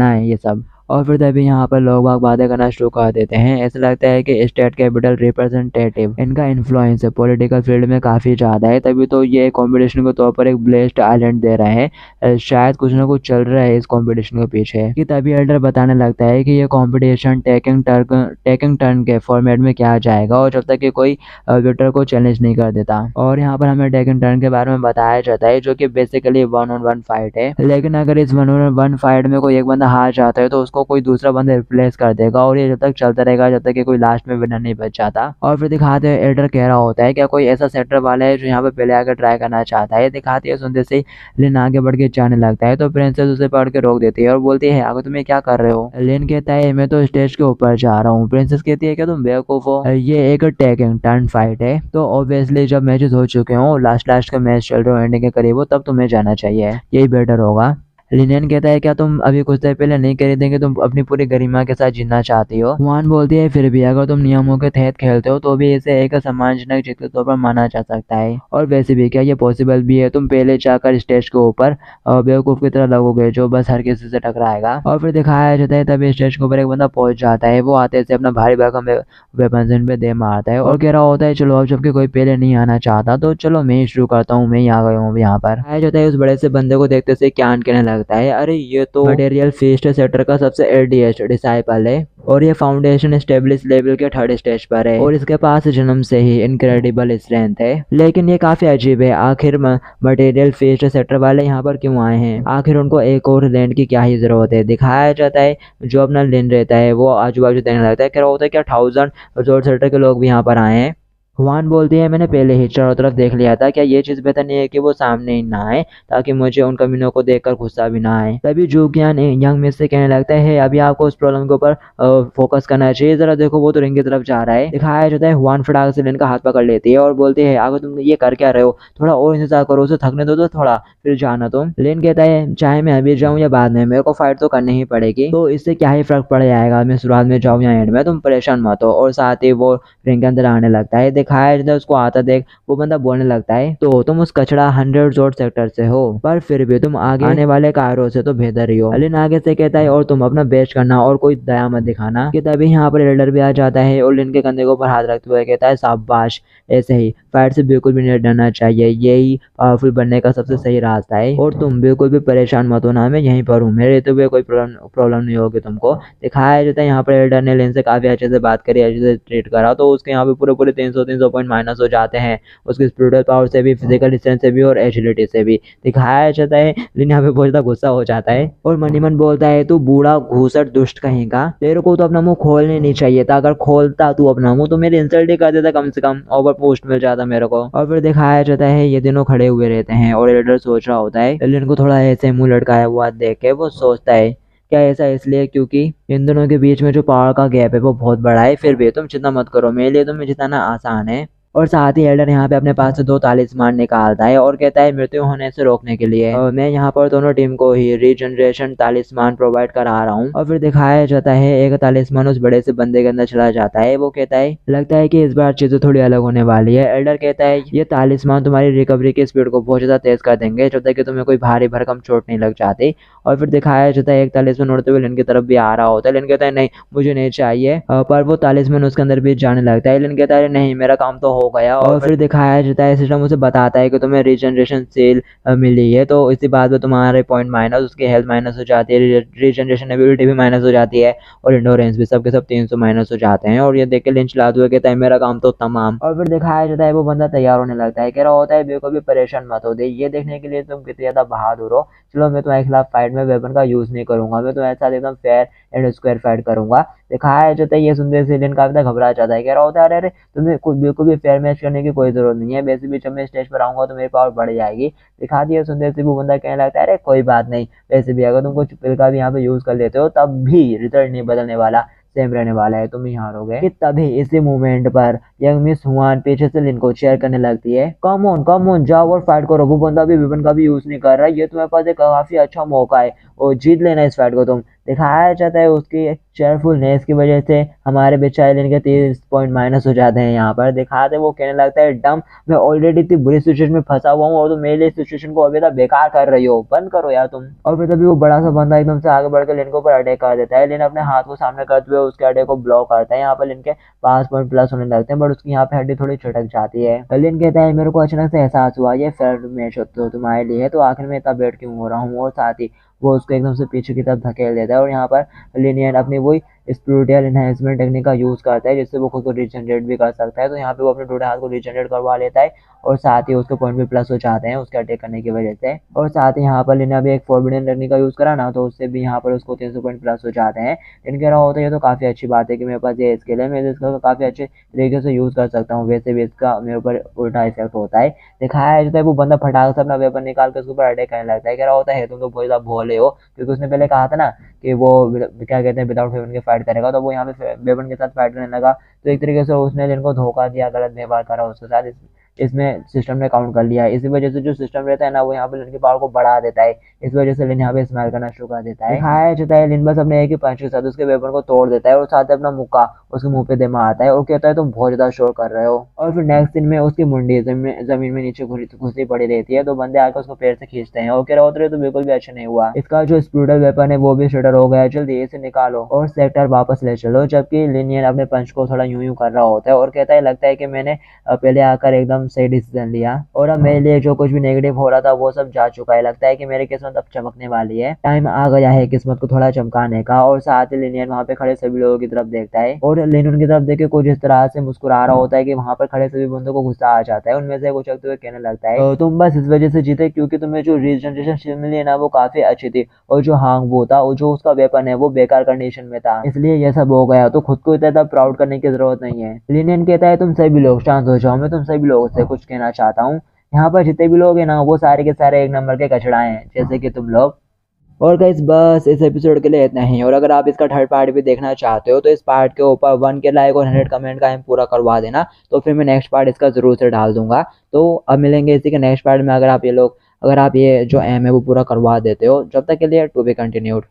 है ये सब। और फिर तभी यहाँ पर लोग बाग बातें करना शुरू कर देते हैं। ऐसा लगता है कि स्टेट कैपिटल रिप्रेजेंटेटिव इनका इन्फ्लुएंस पॉलिटिकल फील्ड में काफ़ी ज़्यादा है, तभी तो ये कंपटीशन के तौर पर एक ब्लेस्ड आइलैंड दे रहे हैं। शायद कुछ ना कुछ चल रहा है इस कंपटीशन के पीछे। कि तभी एल्डर बताने लगता है कि ये कंपटीशन टेकिंग टर्न के फॉर्मेट में किया जाएगा, और जब तक कि कोई विक्टर को चैलेंज नहीं कर देता। और यहाँ पर हमें टेकिंग टर्न के बारे में बताया जाता है, जो कि बेसिकली 1-on-1 फाइट है। लेकिन अगर इस 1-on-1 फाइट में कोई एक बंदा हार जाता है तो उसको कोई दूसरा बंदा रिप्लेस कर देगा, और ये जब तक चलता रहेगा जब तक कि कोई लास्ट में विनर नहीं बच जाता। और फिर दिखाते हैं एल्डर कह रहा होता है क्या कोई ऐसा सेक्टर वाला है जो यहाँ पे पहले आकर ट्राई करना चाहता है। दिखाती है सुनते से लिन आगे बढ़ के जाने लगता है, तो प्रिंसेस उसे पकड़ के रोक देती है और बोलती है आगे तुम ये क्या कर रहे हो। लिन कहता है मैं तो स्टेज के ऊपर जा रहा हूँ। प्रिंसेस कहती है क्या तुम बेवकूफ हो, ये एक टेकिंग टर्न फाइट है, तो ऑब्वियसली जब मैचेस हो चुके हो लास्ट का मैच चल रहा हो एंडिंग के करीब हो तब तुम्हें जाना चाहिए, यही बेटर होगा। लिनियन कहता है क्या तुम अभी कुछ देर पहले नहीं कह देंगे तुम अपनी पूरी गरिमा के साथ जीना चाहती हो। वान बोलती है फिर भी अगर तुम नियमों के तहत खेलते हो तो भी इसे एक सम्मानजनक जीत के तौर पर माना जा सकता है, और वैसे भी क्या ये पॉसिबल भी है, तुम पहले जाकर स्टेज के ऊपर बेवकूफ की तरह लगोगे जो बस हर किसी से टकराएगा। और फिर दिखाया जाता है तभी स्टेज के ऊपर एक बंदा पहुंच जाता है, वो आते से अपना भारी भरकम वेपन इन पे दे मारता है और कह रहा होता है चलो अब जबकि कोई पहले नहीं आना चाहता तो चलो मैं ही शुरू करता हूँ, मैं ही आ गया हूँ यहाँ पर। आया जाता है उस बड़े से बंदे को देखते से क्या कहने लगता है अरे ये तो मटेरियल फीस्ट सेक्टर का सबसे एडीएस्ट डिसाइपल है, और ये फाउंडेशन स्टेब्लिश लेवल के 3rd स्टेज पर है, और इसके पास जन्म से ही इनक्रेडिबल स्ट्रेंथ है। लेकिन ये काफी अजीब है, आखिर मटेरियल फीस्ट सेक्टर वाले यहाँ पर क्यों आए हैं, आखिर उनको एक और लैंड की क्या ही जरूरत है। दिखाया जाता है जो अपना लैंड रहता है वो आजू बाजू देखने लगता है, क्या होता है क्या 1000 रिजॉर्ट सेक्टर के लोग भी यहाँ पर आए हैं। हुआन बोलती है मैंने पहले ही चारों तरफ देख लिया था, क्या ये चीज बेहतर नहीं है कि वो सामने ही ना आए ताकि मुझे उन कमीनों को देखकर गुस्सा भी ना आए। तभी जूकियान यंग मिस से कहने लगता है अभी आपको उस प्रॉब्लम के ऊपर फोकस करना चाहिए, जरा देखो वो तो रिंग की तरफ जा रहा है। दिखाया जाता है हुआन फटाक से लिन का हाथ पकड़ लेती है और बोलती है आगे तुम ये कर क्या रहे हो, थोड़ा और इंतजार करो, उसे थकने दो तो थोड़ा फिर जाना तुम। लिन कहता है चाहे मैं अभी जाऊँ या बाद में मेरे को फाइट तो करनी ही पड़ेगी, तो इससे क्या ही फर्क पड़ जाएगा मैं शुरुआत में जाऊँ या एंड में, तुम परेशान मत हो। और साथ ही वो रिंग के अंदर आने लगता है। दिखाया जाता है उसको आता देख वो बंदा बोलने लगता है तो तुम उस कचड़ा 100 जोड़ सेक्टर से हो, पर फिर भी तुम आगे आने वाले कायरों से तो बेहतर ही हो। अलिन आगे से कहता है और तुम अपना बेस्ट करना और कोई दया मत दिखाना। कि तभी यहाँ पर एल्डर भी आ जाता है और लिन के कंधे के ऊपर हाथ रखते हुए कहता है शाबाश, ऐसे ही फाइट से बिल्कुल भी नहीं डरना चाहिए, यही पावरफुल बनने का सबसे सही रास्ता है, और तुम बिल्कुल भी परेशान मत होना, मैं यहीं पर हूँ, मेरे रहते हुए कोई प्रॉब्लम नहीं होगी तुमको। दिखाया जाता है यहाँ पर एल्डर ने लिन से काफी अच्छे से बात करी, अच्छे से ट्रीट करा, तो उसके यहाँ पे पूरे 300 पॉइंट माइनस हो जाते हैं, उसकी स्पिरिचुअल पावर से भी, फिजिकल स्ट्रेंथ से भी और एजिलिटी से भी। दिखाया जाता है लिन यहाँ पे बहुत ज्यादा गुस्सा हो जाता है और मनीमन बोलता है तू बूढ़ा घूसट दुष्ट कहीं का, तेरे को तो अपना मुंह खोलने नहीं चाहिए था, अगर खोलता तू अपना मुंह तो मेरे इंसल्ट ही कर देता, कम से कम ओवर पोस्ट मिल जाता मेरे को। और फिर दिखाया जाता है ये दोनों खड़े हुए रहते हैं और एल्डर सोच रहा होता है। लिन को थोड़ा ऐसे मुंह लटकाया हुआ देख के वो सोचता है क्या ऐसा इसलिए क्योंकि इन दोनों के बीच में जो पावर का गैप है वो बहुत बड़ा है, फिर भी तुम चिंता मत करो, मेरे लिए तुम्हें जिताना आसान है। और साथ ही एल्डर यहाँ पे अपने पास से 2 तालिस्मान निकालता है और कहता है मृत्यु होने से रोकने के लिए मैं यहाँ पर दोनों टीम को ही रीजनरेशन तालिस्मान प्रोवाइड करा रहा हूँ। और फिर दिखाया जाता है एक तालिस्मान उस बड़े से बंदे के अंदर चला जाता है, वो कहता है लगता है कि इस बार चीजें थोड़ी अलग होने वाली है। एल्डर कहता है ये तालिस्मान तुम्हारी रिकवरी की स्पीड को बहुत ज्यादा तेज कर देंगे जब तक कि तुम्हें कोई भारी भरकम चोट नहीं लग जाती। और फिर दिखाया जाता है एक तालिस्मान उड़ते हुए लिन की तरफ भी आ रहा होता है। लिन कहता है नहीं मुझे नहीं चाहिए, पर वो तालिस्मान उसके अंदर भी जाने लगता है। लिन कहता है नहीं मेरा काम तो हो गया। और फिर दिखाया जाता है सिस्टम उसे बताता है कि तुम्हें रीजनरेशन सेल मिली है, तो इसी बात में तुम्हारे पॉइंट माइनस, उसकी हेल्थ माइनस हो जाती है, रीजनरेशन एबिलिटी भी माइनस हो जाती है और इंडोरेंस भी, सब के सब 300 माइनस हो जाते हैं। और ये देख के लिन चिल्लाते हुए कहता है मेरा काम तो तमाम। और फिर दिखाया जाता है वो बंदा तैयार होने लगता है, कह रहा होता है बिल्कुल भी परेशान मत हो दे, ये देखने के लिए तुम कितनी ज्यादा बहादुर हो, चलो मैं तुम्हारे खिलाफ फाइट में वेपन का यूज नहीं करूंगा, मैं तुम्हारे साथ एकदम फेयर एंड स्क्वायर फाइट करूंगा। दिखाया जाता है। ये सुनते से लिन काफी घबरा जाता है, कह रहा होता है अरे अरे तुम्हें कुछ बिल्कुल भी फेयर मैच करने की कोई जरूरत नहीं है, वैसे भी जब मैं स्टेज पर आऊंगा तो मेरी पावर बढ़ जाएगी। दिखा दिया सुनते से वो बंदा कहने लगता है अरे कोई बात नहीं, वैसे भी अगर तुम कुछ पिल का भी यहाँ पे यूज कर लेते हो तब भी रिजल्ट नहीं बदलने वाला, सेम रहने वाला है, तुम ही हारोगे। कि तभी इसी मोमेंट पर यंग मिस हुआन पीछे से लिन को चेयर करने लगती है, कम ऑन जाओ और फाइट करो, वो बंदा भी विपन का भी यूज नहीं कर रहा है, ये तुम्हारे पास एक काफी अच्छा मौका है और जीत लेना इस फाइट को तुम। दिखाया जाता है उसकी चेयरफुलनेस की वजह से हमारे बेचारे लिन के 30 पॉइंट माइनस हो जाते हैं। यहाँ पर दिखाते वो कहने लगता है डम, मैं ऑलरेडी इतनी बुरी सिचुएशन में फंसा हुआ हूँ और तुम मेरे लिए सिचुएशन को अभी तक बेकार कर रही हो, बंद करो यार तुम। और फिर तभी वो बड़ा सा बंदा एकदम से आगे बढ़कर लिन के ऊपर अटैक कर देता है। लिन अपने हाथ को सामने करते हुए उसके अटैक को ब्लॉक करता है। यहाँ पर लिन के 5 पॉइंट प्लस होने लगते हैं, बट उसकी यहाँ पे हड्डी थोड़ी छिटक जाती है। लिन कहता है मेरे को अचानक से एहसास हुआ ये फेयर मैच तो तुम्हारे लिए है, तो आखिर में इतना वेट क्यों हो रहा हूँ। और साथ ही वो उसको एकदम से पीछे की तरफ धकेल देता है और यहाँ पर लिनियन अपनी वही स्पिरिचुअल एनहेंसमेंट टेक्निक का यूज करता है जिससे वो खुद को रिजनरेट भी कर सकता है। तो यहाँ पे वो अपने टूटे हाथ को रिजनरेट करवा लेता है और साथ ही उसके पॉइंट भी प्लस हो जाते हैं उसके अटैक करने की वजह से। और साथ ही यहाँ पर लिन अभी एक फॉरबिडन टेक्निक का यूज करा ना, तो उससे भी यहाँ पर उसको 300 पॉइंट प्लस हो जाते हैं। लिन कह रहा होता है ये तो काफी अच्छी बात है कि मेरे पास ये स्किल है, मैं इसका काफी अच्छे तरीके से यूज कर सकता हूँ, वैसे भी इसका मेरे ऊपर उल्टा इफेक्ट होता है। दिखाया जाता है वो बंदा फटाक से अपना वेपन निकाल कर उसके ऊपर अटैक करने लगता है। कह रहा होता है तुम तो बहुत ज्यादा भोले हो, क्योंकि उसने पहले कहा था ना कि वो क्या कहते हैं विदाउट वेपन के फाइट करेगा, तो वो यहाँ पे वेपन के साथ फाइट करने लगा। तो एक तरीके से उसने लिन को धोखा दिया, गलत व्यवहार करा उसके साथ, इसमें सिस्टम ने काउंट कर लिया। इसी वजह से जो सिस्टम रहता है ना वो यहाँ पे लिन की पावर को बढ़ा देता है, इस वजह से लिन यहाँ पे स्माइल करना शुरू कर देता है। दिखाया जाता है लिन बस अपने एक ही पंच के साथ उसके वेपन को तोड़ देता है और साथ ही अपना मुक्का उसके मुंह पे दे मारता है और कहता है तुम बहुत ज्यादा शोर कर रहे हो। और फिर नेक्स्ट दिन में उसकी मुंडी जमीन में नीचे घुसी पड़ी रहती है, तो बंदे आकर उसको पैर से खींचते हैं और कह रहे होते तो बिल्कुल भी अच्छा नहीं हुआ, इसका जो स्प्रूडल वेपन है वो भी शटर हो गया, जल्दी इसे निकालो और सेक्टर वापस ले चलो। जबकि लिनियन अपने पंच को थोड़ा यूं यूं कर रहा होता है और कहता है लगता है कि मैंने पहले आकर एकदम सही डिसीजन लिया और अब मेरे लिए जो कुछ भी नेगेटिव हो रहा था वो सब जा चुका है, लगता है कि मेरी किस्मत अब चमकने वाली है, टाइम आ गया है किस्मत को थोड़ा चमकाने का। और साथ ही लिनियन वहाँ पे खड़े सभी लोगों की तरफ देखता है और लिनियन की तरफ देख के कुछ इस तरह से मुस्कुरा रहा होता है कि वहाँ पर खड़े सभी बंदों को गुस्सा आ जाता है। उनमें से कुछ हुए कहने लगता है तो तुम बस इस वजह से जीते क्योंकि तुम्हें जो रीजनरेशन मिली है ना वो काफी अच्छी थी, और जो हांग वो था और जो उसका वेपन है वो बेकार कंडीशन में था, इसलिए ये सब हो गया, तो खुद को इतना प्राउड करने की जरूरत नहीं है। लिनियन कहता है तुम सभी लोग शांत हो जाओ, मैं तुम सभी लोगों से कुछ कहना चाहता हूँ, यहाँ पर जितने भी लोग हैं ना वो सारे के सारे एक नंबर के कचड़ा हैं जैसे कि तुम लोग। और गाइस बस इस एपिसोड के लिए इतना ही, और अगर आप इसका थर्ड पार्ट भी देखना चाहते हो तो इस पार्ट के ऊपर 1 के लाइक और 100 कमेंट का हम पूरा करवा देना, तो फिर मैं नेक्स्ट पार्ट इसका जरूर से डाल दूंगा। तो अब मिलेंगे इसी के नेक्स्ट पार्ट में, अगर आप ये जो एम है वो पूरा करवा देते हो। जब तक के लिए टू बी कंटिन्यूड।